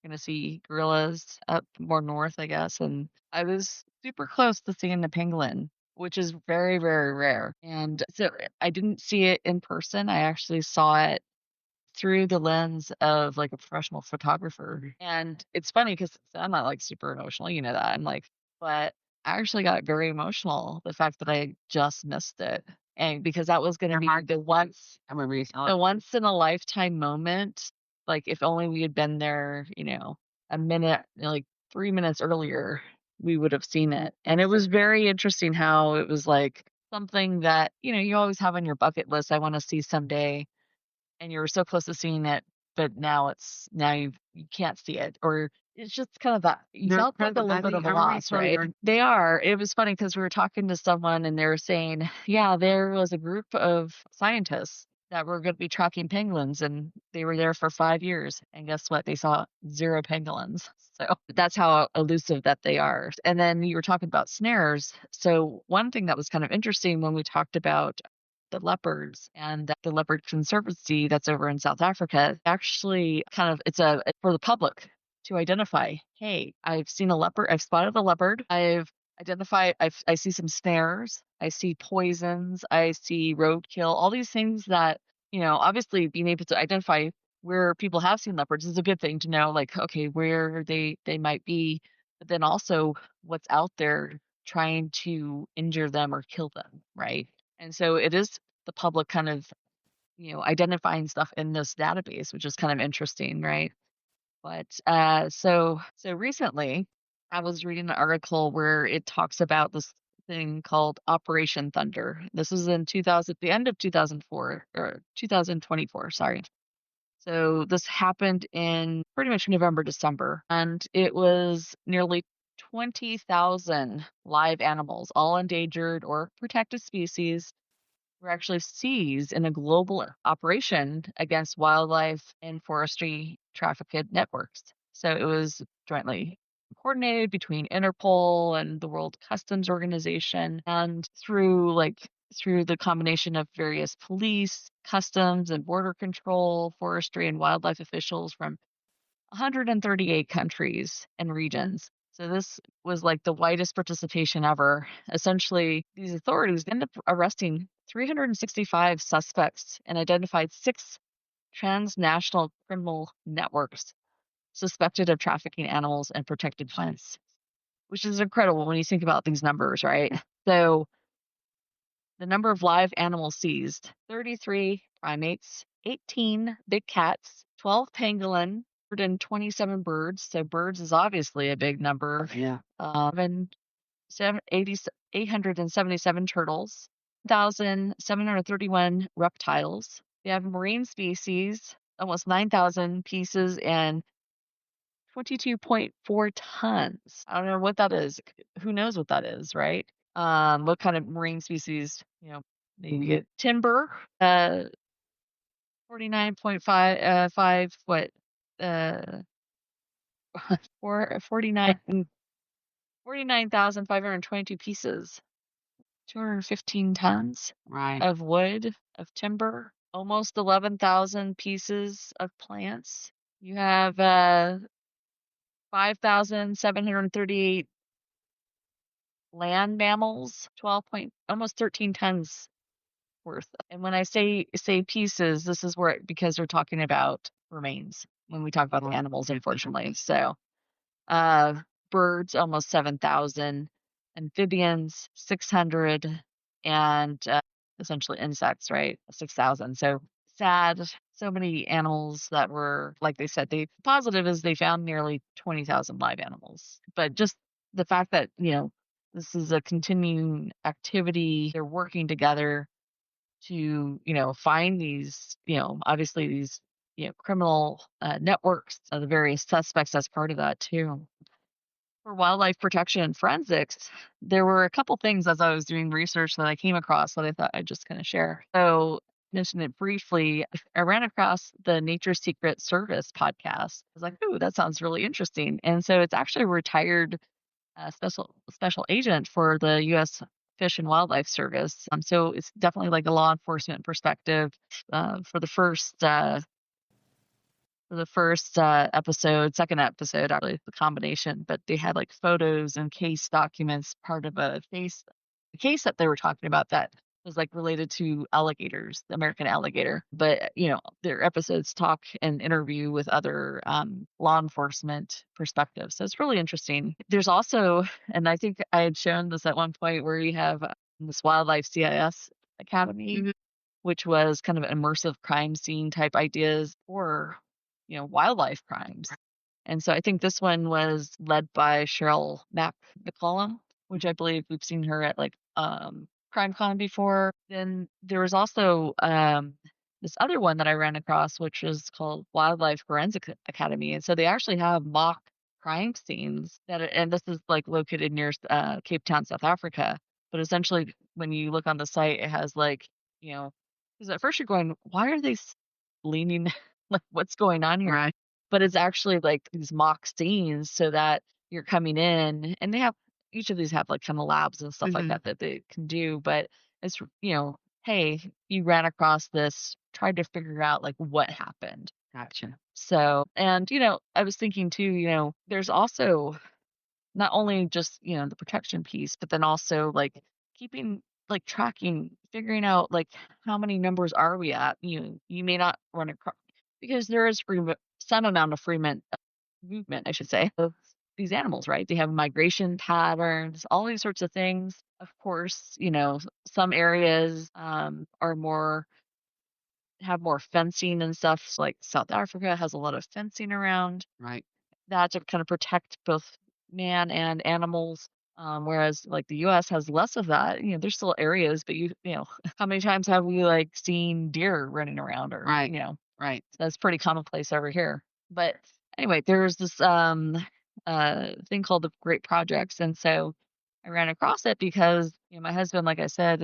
We're going to see gorillas up more north, I guess. And I was super close to seeing the pangolin, which is very, very rare. And so I didn't see it in person. I actually saw it through the lens of like a professional photographer. And it's funny because I'm not like super emotional, you know that. But I actually got very emotional the fact that I just missed it. And because that was going to be the once in a lifetime moment. Like if only we had been there, a minute, like 3 minutes earlier, we would have seen it. And it was very interesting how it was like something that, you always have on your bucket list. I want to see someday, and you were so close to seeing it, but now you can't see it, or it's just kind of that you They're felt like a little bit of a loss, right? They are. It was funny because we were talking to someone and they were saying, yeah, there was a group of scientists that were going to be tracking penguins, and they were there for 5 years, and guess what? They saw zero pangolins. So that's how elusive that they are. And then you were talking about snares. So one thing that was kind of interesting when we talked about the leopards and the leopard conservancy that's over in South Africa, actually it's for the public to identify, hey, I've seen a leopard, I've spotted a leopard, I've identify. I see some snares. I see poisons. I see roadkill. All these things that, obviously being able to identify where people have seen leopards is a good thing to know, like, okay, where they might be, but then also what's out there trying to injure them or kill them, right? And so it is the public kind of, identifying stuff in this database, which is kind of interesting, right? But so recently, I was reading an article where it talks about this thing called Operation Thunder. This was in 2000, the end of 2004 or 2024. Sorry. So this happened in pretty much November, December, and it was nearly 20,000 live animals, all endangered or protected species, were actually seized in a global operation against wildlife and forestry trafficked networks. So it was jointly coordinated between Interpol and the World Customs Organization, and through the combination of various police, customs and border control, forestry and wildlife officials from 138 countries and regions. So this was like the widest participation ever. Essentially, these authorities ended up arresting 365 suspects and identified 6 transnational criminal networks suspected of trafficking animals and protected plants, which is incredible when you think about these numbers, right? So the number of live animals seized: 33 primates, 18 big cats, 12 pangolin, 127 birds. So birds is obviously a big number. Yeah. And 877 turtles, 1,731 reptiles. We have marine species, almost 9,000 pieces, and 22.4 tons. I don't know what that is. Who knows what that is, right? What kind of marine species, maybe get timber, 49.5, 5, what, uh, 49,522 pieces, 215 tons Right. of wood, of timber, almost 11,000 pieces of plants. You have 5,738 land mammals, almost 13 tons worth. And when I say pieces, this is because we're talking about remains when we talk about the animals, unfortunately. So birds, almost 7,000, amphibians, 600, and essentially insects, right? 6,000. So sad. So many animals that were, like they said, the positive is they found nearly 20,000 live animals. But just the fact that, this is a continuing activity, they're working together to, find these, obviously these, criminal networks, the various suspects as part of that too. For wildlife protection and forensics, there were a couple things as I was doing research that I came across that I thought I'd just kind of share. So, mention it briefly. I ran across the Nature Secret Service podcast. I was like, "Ooh, that sounds really interesting." And so it's actually a retired special agent for the U.S. Fish and Wildlife Service. So it's definitely like a law enforcement perspective. For the first episode, second episode, actually, the combination, but they had like photos and case documents, part of a case that they were talking about that was like related to alligators, the American alligator. But, their episodes talk and interview with other law enforcement perspectives. So it's really interesting. There's also, and I think I had shown this at one point, where you have this Wildlife CIS Academy, which was kind of immersive crime scene type ideas for, wildlife crimes. And so I think this one was led by Cheryl McCollum, which I believe we've seen her at like CrimeCon before. Then there was also this other one that I ran across, which is called Wildlife Forensic Academy. And so they actually have mock crime scenes and this is like located near Cape Town, South Africa. But essentially, when you look on the site, it has like, because at first you're going, why are they leaning? Like, what's going on here? Right. But it's actually like these mock scenes so that you're coming in, and each of these have like kind of labs and stuff like that they can do. But it's, hey, you ran across this, tried to figure out like what happened. Gotcha. So, and, I was thinking too, there's also not only just, the protection piece, but then also like keeping like tracking, figuring out like how many numbers are we at. You may not run across because there is some amount of movement, I should say, of these animals, right? They have migration patterns, all these sorts of things. Of course, some areas are more have more fencing and stuff. So, like South Africa has a lot of fencing around Right. that to kind of protect both man and animals. Whereas like the US has less of that. There's still areas, but how many times have we like seen deer running around or, Right. Right. that's pretty commonplace over here. But anyway, there's this thing called the Great Projects. And so I ran across it because my husband, like I said,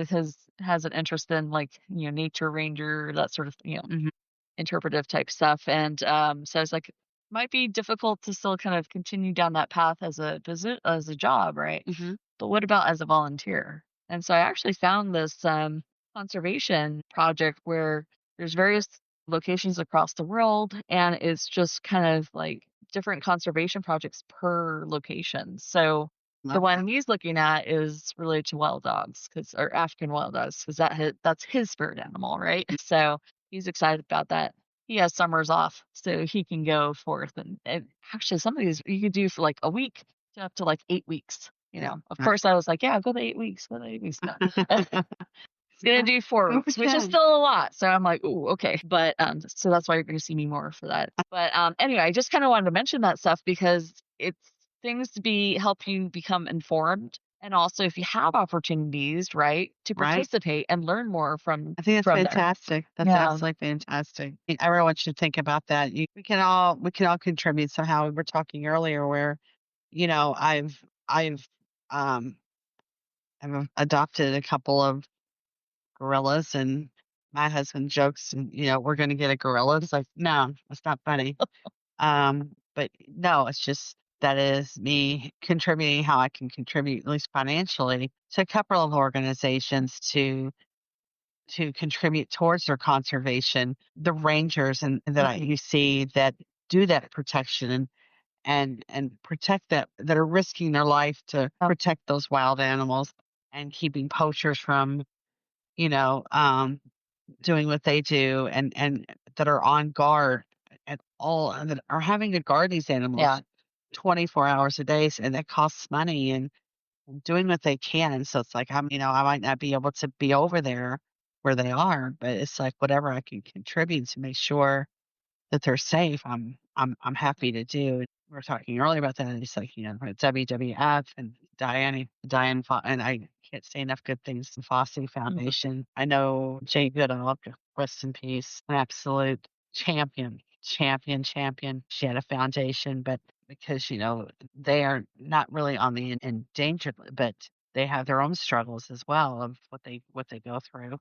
has an interest in like, nature ranger, that sort of Mhm. interpretive type stuff. And so it's like might be difficult to still kind of continue down that path as a visit as a job, right? Mhm. But what about as a volunteer? And so I actually found this conservation project where there's various locations across the world, and it's just kind of like different conservation projects per location. So the Love one that. he's looking at is related to wild dogs, because or African wild dogs, because that's his spirit animal, right? So he's excited about that. He has summers off, so he can go forth and actually some of these you could do for like a week to up to like 8 weeks. Of Right. course, I was like, yeah, go the 8 weeks, go the 8 weeks. No. He's gonna do 4 weeks, which is Okay. still a lot. So I'm like, ooh, okay. But so that's why you're gonna see me more for that. But anyway, I just kind of wanted to mention that stuff because it's things to help you become informed. And also if you have opportunities, right, to Right. participate and learn more from I think that's from there. fantastic. That's Yeah. absolutely fantastic. I really want you to think about that. We can all contribute somehow. We were talking earlier where, I've um I've adopted a couple of gorillas, and my husband jokes, and we're going to get a gorilla. It's like, no, that's not funny. But no, it's just that is me contributing how I can contribute, at least financially, to a couple of organizations to contribute towards their conservation. The rangers and that you see that do that protection and protect that are risking their life to protect those wild animals and keeping poachers from you know um doing what they do and that are on guard at all and that are having to guard these animals Yeah. 24 hours a day, and that costs money and doing what they can. So it's like I might not be able to be over there where they are, but it's like whatever I can contribute to make sure that they're safe, I'm happy to do. We were talking earlier about that, and it's like, WWF and and I can't say enough good things. The Fosse Foundation. I know Jane Goodall, rest in peace, an absolute champion, champion, champion. She had a foundation, but because they are not really on the endangered, but they have their own struggles as well of what they go through.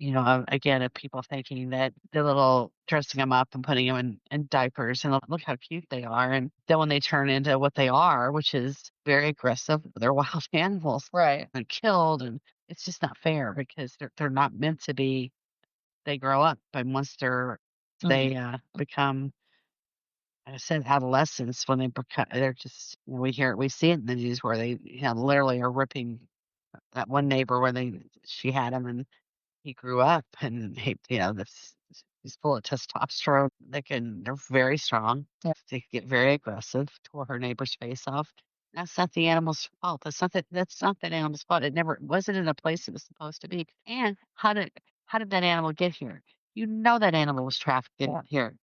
Again, of people thinking that the little dressing them up and putting them in diapers and look how cute they are. And then when they turn into what they are, which is very aggressive, they're wild animals Right. and killed. And it's just not fair because they're not meant to be. They grow up, and once they become, like I said, adolescents, when they're just, we see it in the news where they, literally are ripping that one neighbor where she had him and he grew up and he's full of testosterone. They're very strong. Yeah. They get very aggressive, tore her neighbor's face off. That's not the animal's fault. That's not that animal's fault. It never wasn't in a place it was supposed to be. And how did that animal get here? That animal was trafficked here.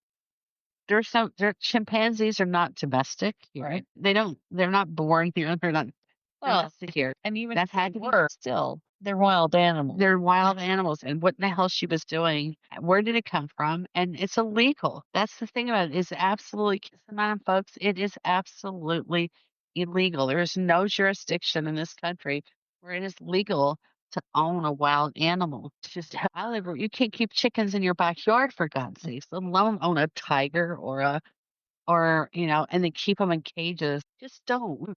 Their chimpanzees are not domestic here. Right. They're not born here. They're not Well, domestic here. and even That if they had to be were still, they're wild animals. They're wild animals, and what the hell she was doing, where did it come from? And it's illegal. That's the thing about it, is absolutely, keep in mind, folks, it is absolutely illegal. There is no jurisdiction in this country where it is legal to own a wild animal. It's just how I live. You can't keep chickens in your backyard, for God's sakes, let alone own a tiger and then keep them in cages. Just don't.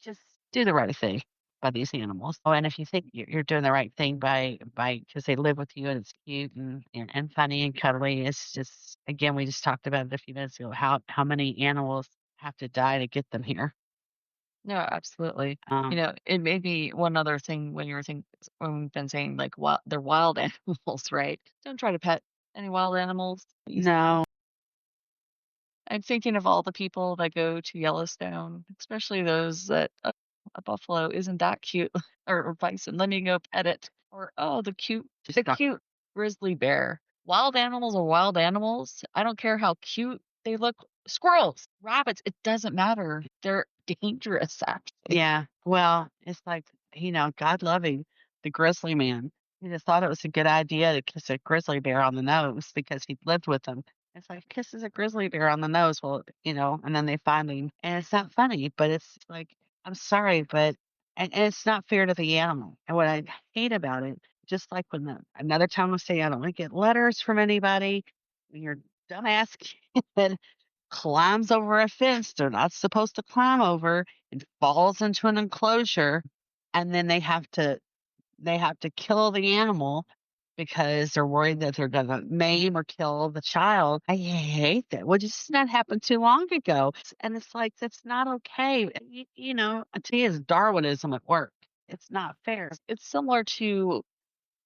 Just do the right thing. by these animals. Oh, and if you think you're doing the right thing by because they live with you and it's cute and funny and cuddly, it's just again we just talked about it a few minutes ago how many animals have to die to get them here. No, absolutely. Um, It may be one other thing when we've been saying like they're wild animals, right? Don't try to pet any wild animals. no, I'm thinking of all the people that go to Yellowstone, especially those that a buffalo isn't that cute or bison. Let me go pet it. Or oh, just the not. cute grizzly bear. Wild animals are wild animals. I don't care how cute they look. Squirrels, rabbits, it doesn't matter. They're dangerous actually. Yeah, well, it's like God loving the grizzly man. He just thought it was a good idea to kiss a grizzly bear on the nose because he lived with them. It's like kisses a grizzly bear on the nose. Well, and then they finally, and it's not funny, but it's like, I'm sorry, but, and it's not fair to the animal. And what I hate about it, just like when another time I say, I don't want to get letters from anybody, when your dumbass kid climbs over a fence they're not supposed to climb over and falls into an enclosure, and then they have to kill the animal because they're worried that they're going to maim or kill the child. I hate that. Well, this not happened too long ago, and it's like that's not okay. To me, it's Darwinism at work. It's not fair. It's similar to,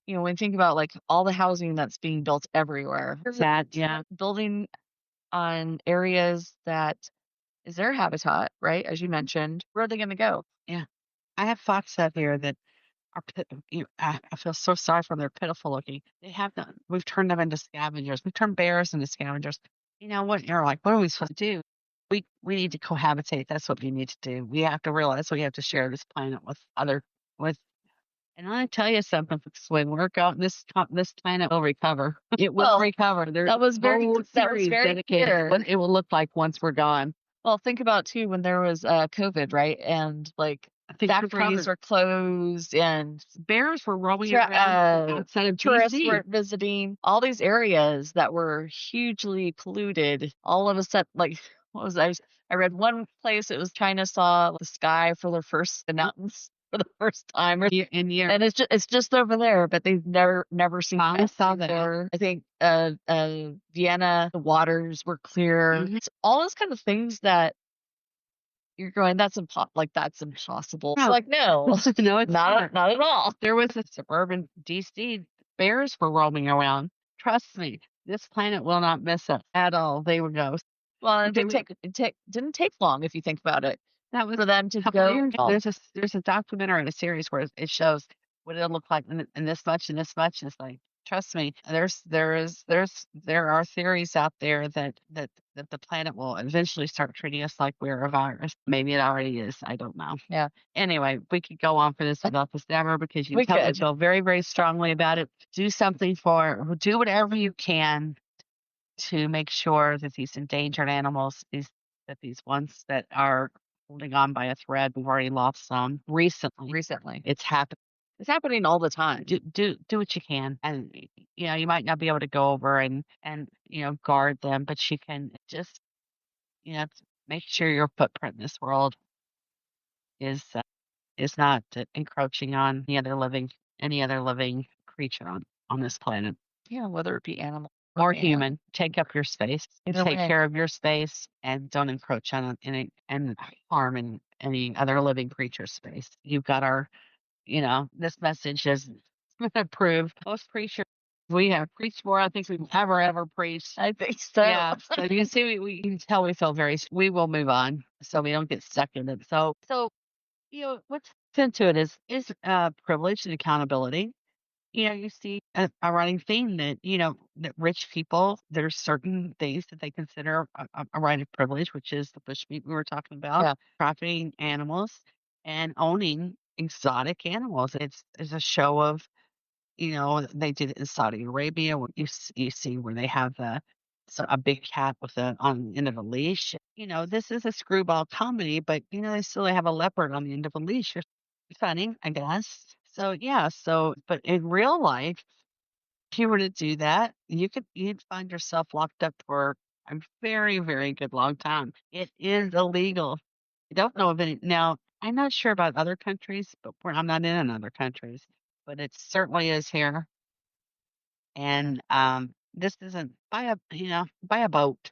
when you think about like all the housing that's being built everywhere. That yeah, Building on areas that is their habitat, right? As you mentioned, where are they going to go? yeah. I have fox out here that are I feel so sorry for them. They're pitiful looking. We've turned them into scavengers. We've turned bears into scavengers. You know what? You're like, what are we supposed to do? We need to cohabitate. That's what we need to do. We have to realize we have to share this planet with. And I tell you something, when we're gone, this planet will recover. It will Well, recover. There's that was very whole that was series very dedicated to clear. what it will look like once we're gone. Well, think about too when there was COVID, right? And like I think factories were closed and bears were roaming around outside of tourists DC. were visiting all these areas that were hugely polluted. All of a sudden, like what was I read one place it was China saw the sky for the mountains for the first time, In year. and it's just over there, but they've never seen I that saw that. before. I think Vienna, the waters were clear. Mhm. It's all those kind of things that you're going, that's impossible. It's No. like, no, No, it's not. not at all. There was a suburban DC. Bears were roaming around. Trust me, this planet will not miss us at all. They would go. Well, it They didn't take long if you think about it That was for them to a couple of go. years. There's a documentary and a series where it shows what it'll look like in this much and this much. And it's like, trust me, there are theories out there that the planet will eventually start treating us like we're a virus. Maybe it already is. I don't know. Yeah. Anyway, we could go on for this about this ever because you We tell me could. feel very, very strongly about it. Do whatever you can to make sure that these endangered animals, these ones that are holding on by a thread, we've already lost some recently. It's happening. It's happening all the time. Do what you can, and you might not be able to go over and guard them, but you can just make sure your footprint in this world is not encroaching on any other living creature on this planet. Yeah, whether it be animal More man. human. Take up your space. Either Take way. care of your space and don't encroach on any and harm in any other living creature's space. You've got this message has been approved. Most preachers we have preached more, I think we've ever preached. I think so. Yeah. So you can see you can tell we feel we will move on so we don't get stuck in it. So what's into it is privilege and accountability. You see a running theme that rich people, there's certain things that they consider a right of privilege, which is the bushmeat we were talking about, Yeah. profiting animals and owning exotic animals. It's a show of, they did it in Saudi Arabia. Where you see where they have a big cat on the end of a leash. This is a screwball comedy, but they still have a leopard on the end of a leash. It's funny, I guess. So yeah, but in real life, if you were to do that, you'd find yourself locked up for a very, very good long time. It is illegal. I don't know of any now. I'm not sure about other countries, but I'm not in other countries, but it certainly is here. And this isn't buy a boat,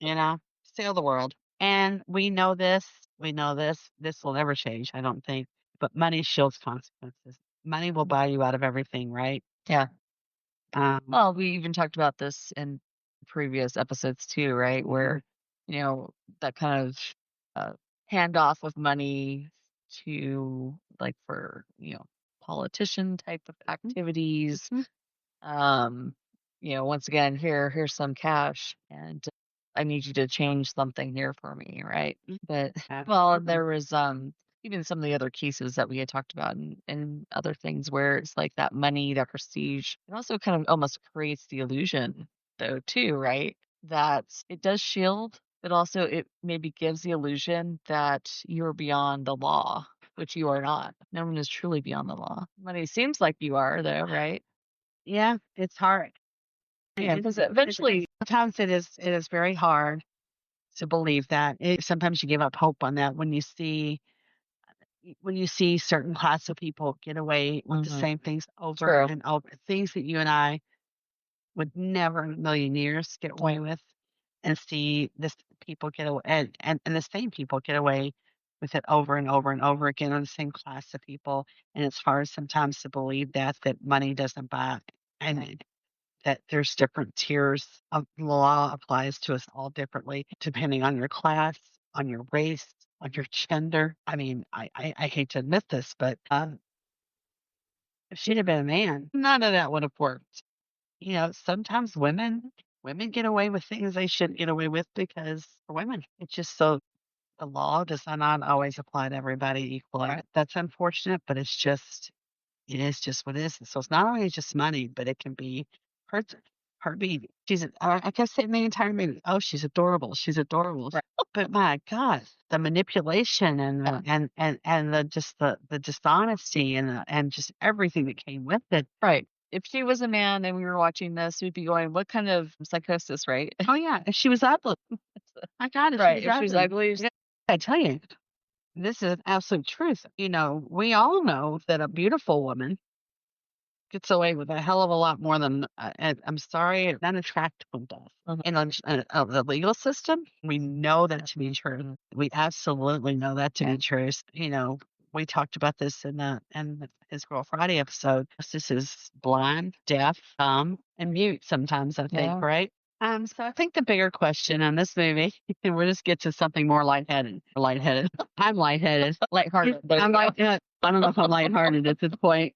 sail the world. And we know this. We know this. This will never change, I don't think. But money shields consequences. Money will buy you out of everything, right? Yeah. Well, we even talked about this in previous episodes too, right? Where, that kind of handoff of money to for, politician type of activities. Once again, here's some cash and I need you to change something here for me, right? But there was even some of the other cases that we had talked about and other things where it's like that money, that prestige, it also kind of almost creates the illusion though too, right? That it does shield, but also it maybe gives the illusion that you're beyond the law, which you are not. No one is truly beyond the law. Money seems like you are though, right? Yeah, it's hard. Yeah, because eventually, sometimes it is very hard to believe that. Sometimes you give up hope on that when you see certain class of people get away with the same things over and over, things that you and I would never in a million years get away with, and see this people get away and the same people get away with it over and over and over again on the same class of people. And it's hard sometimes to believe that money doesn't buy, and that there's different tiers of the law applies to us all differently, depending on your class, on your race, on your gender. I mean, I hate to admit this, but if she'd have been a man, none of that would have worked. Sometimes women get away with things they shouldn't get away with because for women. It's just so the law does not always apply to everybody equally. Right. That's unfortunate, but it is just what it is. So it's not only just money, but it can be her her baby. I kept saying the entire movie, oh, she's adorable. She's adorable. Right. But my God, the manipulation and the dishonesty and just everything that came with it. Right. If she was a man and we were watching this, we'd be going, what kind of psychosis, right? Oh yeah. If she was ugly. My God, if she's ugly. I tell you, this is absolute truth. We all know that a beautiful woman gets away with a hell of a lot more than, I'm sorry, an unattractive one does. In the legal system, we know that to be true. We absolutely know that to be true. We talked about this in his Girl Friday episode. This is blind, deaf, dumb, and mute sometimes, I think, right? So I think the bigger question on this movie, and we'll just get to something more lightheaded. Lightheaded. I'm lightheaded. Lighthearted. I'm I don't know if I'm lighthearted at this point.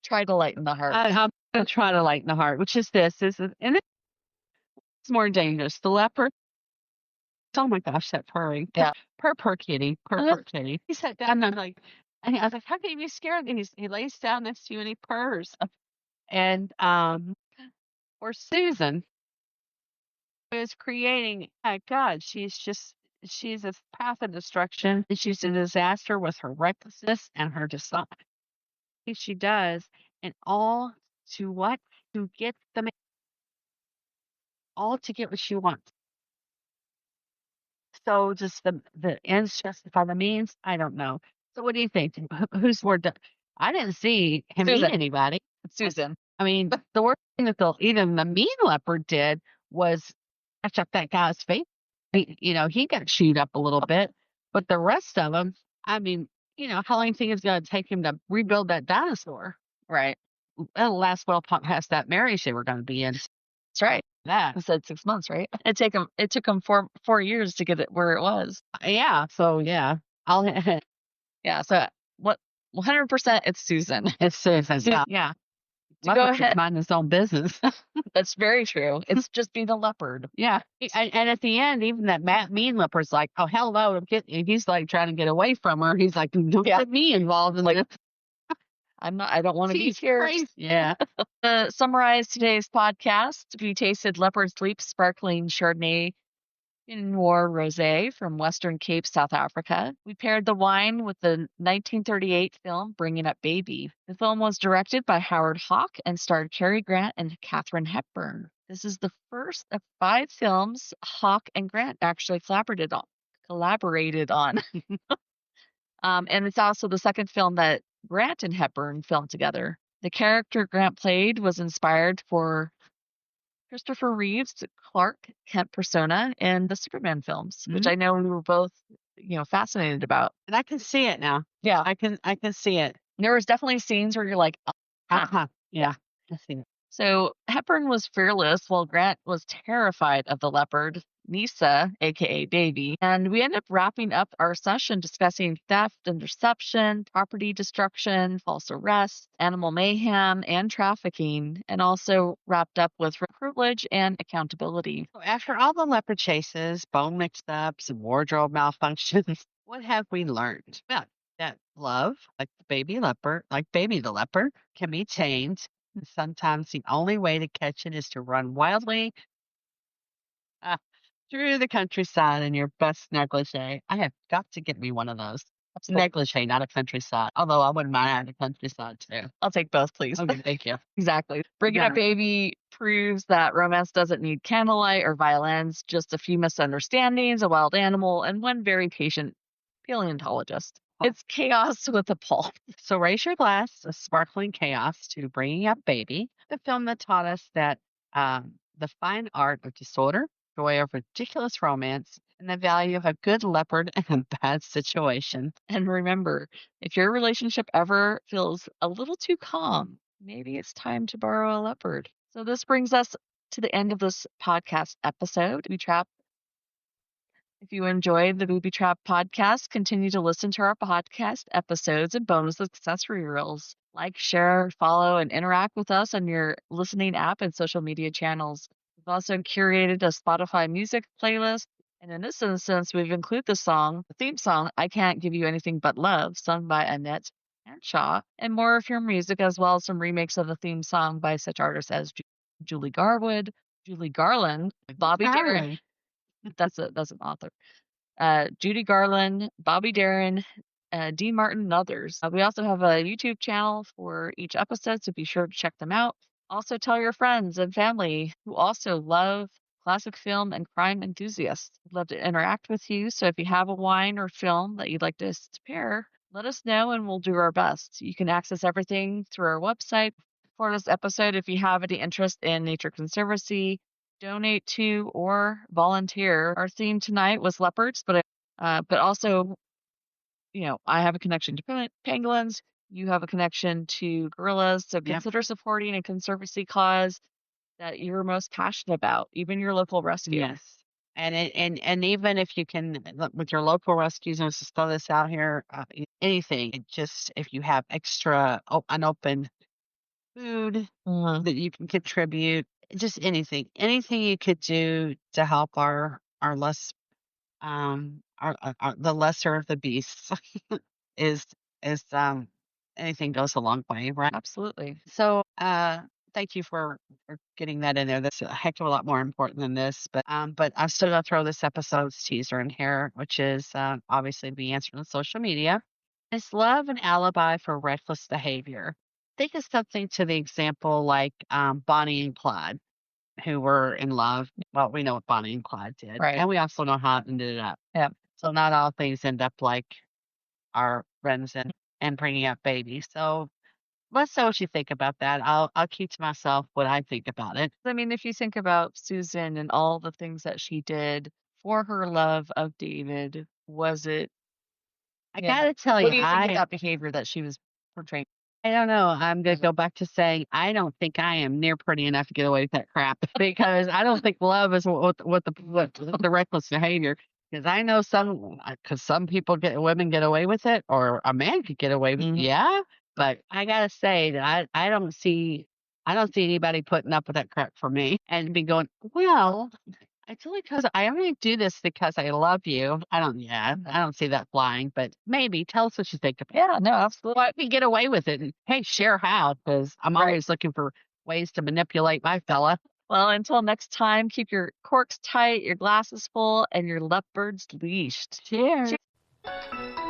Try to lighten the heart. I'm going to try to lighten the heart, which is this. And it's more dangerous. The leopard. Oh my gosh, that purring. Yeah. Purr kitty. Purr kitty. He sat down and I was like, how can you be scared? And he lays down next to you and he purrs. And or Susan is creating, my God, she's a path of destruction. And she's a disaster with her recklessness and her dishonesty. She does, and all to what? To get all to get what she wants. So just the ends justify the means? I don't know. So what do you think? Who's more done? I didn't see him eat anybody. Susan. I mean, the worst thing that even the mean leopard did was catch up that guy's face. He got chewed up a little bit, but the rest of them, I mean, how long do you think it's going to take him to rebuild that dinosaur? Right. It'll last well past that marriage they were going to be in. That's right. That I said 6 months, right? It took him 4 years to get it where it was. Yeah. So yeah, yeah. So what? 100% it's Susan. It's Susan. Yeah. So go ahead. Mind his own business. That's very true. It's just being a leopard. Yeah. And at the end, even that mean leopard's like, oh, hell no. He's like trying to get away from her. He's like, don't get me involved in this. I don't want to be here. Yeah. To summarize today's podcast, we tasted Leopard's Leap Sparkling Chardonnay Noir Rosé from Western Cape, South Africa. We paired the wine with the 1938 film Bringing Up Baby. The film was directed by Howard Hawks and starred Cary Grant and Katharine Hepburn. This is the first of 5 films Hawks and Grant actually collaborated on. And it's also the second film that Grant and Hepburn filmed together. The character Grant played was inspired for Christopher Reeve's Clark Kent persona in the Superman films, which I know we were both, fascinated about. And I can see it now. Yeah. I can see it. There was definitely scenes where you're like, Yeah. I see it. So Hepburn was fearless while Grant was terrified of the leopard, Nisa, aka Davy. And we ended up wrapping up our session discussing theft and deception, property destruction, false arrest, animal mayhem, and trafficking, and also wrapped up with privilege and accountability. So after all the leopard chases, bone mix-ups, and wardrobe malfunctions, what have we learned? Well, that love, like baby the leopard, can be tamed. And sometimes the only way to catch it is to run wildly through the countryside in your best negligee. I have got to get me one of those. Negligee, not a countryside. Although I wouldn't mind having a countryside too. I'll take both, please. Okay, thank you. Exactly. Bringing Up Baby proves that romance doesn't need candlelight or violins, just a few misunderstandings, a wild animal, and one very patient paleontologist. It's chaos with a pulse. So raise your glass of sparkling chaos to Bringing Up Baby, the film that taught us that the fine art of disorder, joy of ridiculous romance, and the value of a good leopard in a bad situation. And remember, if your relationship ever feels a little too calm, maybe it's time to borrow a leopard. So this brings us to the end of this podcast episode. Booby Trap. If you enjoyed the Booby Trap podcast, continue to listen to our podcast episodes and bonus accessory reels. Like, share, follow, and interact with us on your listening app and social media channels. We've also curated a Spotify music playlist. And in this instance, we've included the theme song, I Can't Give You Anything But Love, sung by Annette and Shaw, and more of your music, as well as some remakes of the theme song by such artists as Julie Garwood, Julie Garland, Bobby Darin. That's an author. Judy Garland, Bobby Darin, D. Martin, and others. We also have a YouTube channel for each episode, so be sure to check them out. Also, tell your friends and family who also love classic film and crime enthusiasts. We'd love to interact with you, so if you have a wine or film that you'd like us to pair, let us know and we'll do our best. You can access everything through our website. For this episode, if you have any interest in Nature Conservancy, donate to or volunteer. Our theme tonight was leopards, but also, I have a connection to pangolins. You have a connection to gorillas. So consider supporting a conservancy cause that you're most passionate about, even your local rescue. Yes. And even if you can, with your local rescues, and just throw this out here, anything, just if you have extra unopened food that you can contribute, just anything you could do to help our less the lesser of the beasts is anything goes a long way, right? Absolutely. So thank you for getting that in there. That's a heck of a lot more important than this, but I'm still gonna throw this episode's teaser in here, which is obviously be answered on social media. Is love an alibi for reckless behavior? Think of something to the example like Bonnie and Clyde, who were in love. Well, we know what Bonnie and Clyde did, right? And we also know how it ended up. Yeah. So not all things end up like our friends and Bringing Up Baby. So let's know what you think about that. I'll keep to myself what I think about it. I mean, if you think about Susan and all the things that she did for her love of David, was it? I gotta tell you, what do you think of that behavior that she was portraying? I don't know. I'm gonna go back to saying I don't think I am near pretty enough to get away with that crap because I don't think love is what the reckless behavior. Because I know some women get away with it, or a man could get away with it. Yeah, but I gotta say that I don't see anybody putting up with that crap for me and be going, well, it's only because I only do this because I love you. I don't see that flying, but maybe tell us what you think of it. Yeah, no, absolutely. Why we get away with it? And hey, share how, because I'm always looking for ways to manipulate my fella. Well, until next time, keep your corks tight, your glasses full, and your leopards leashed. Cheers. Cheers.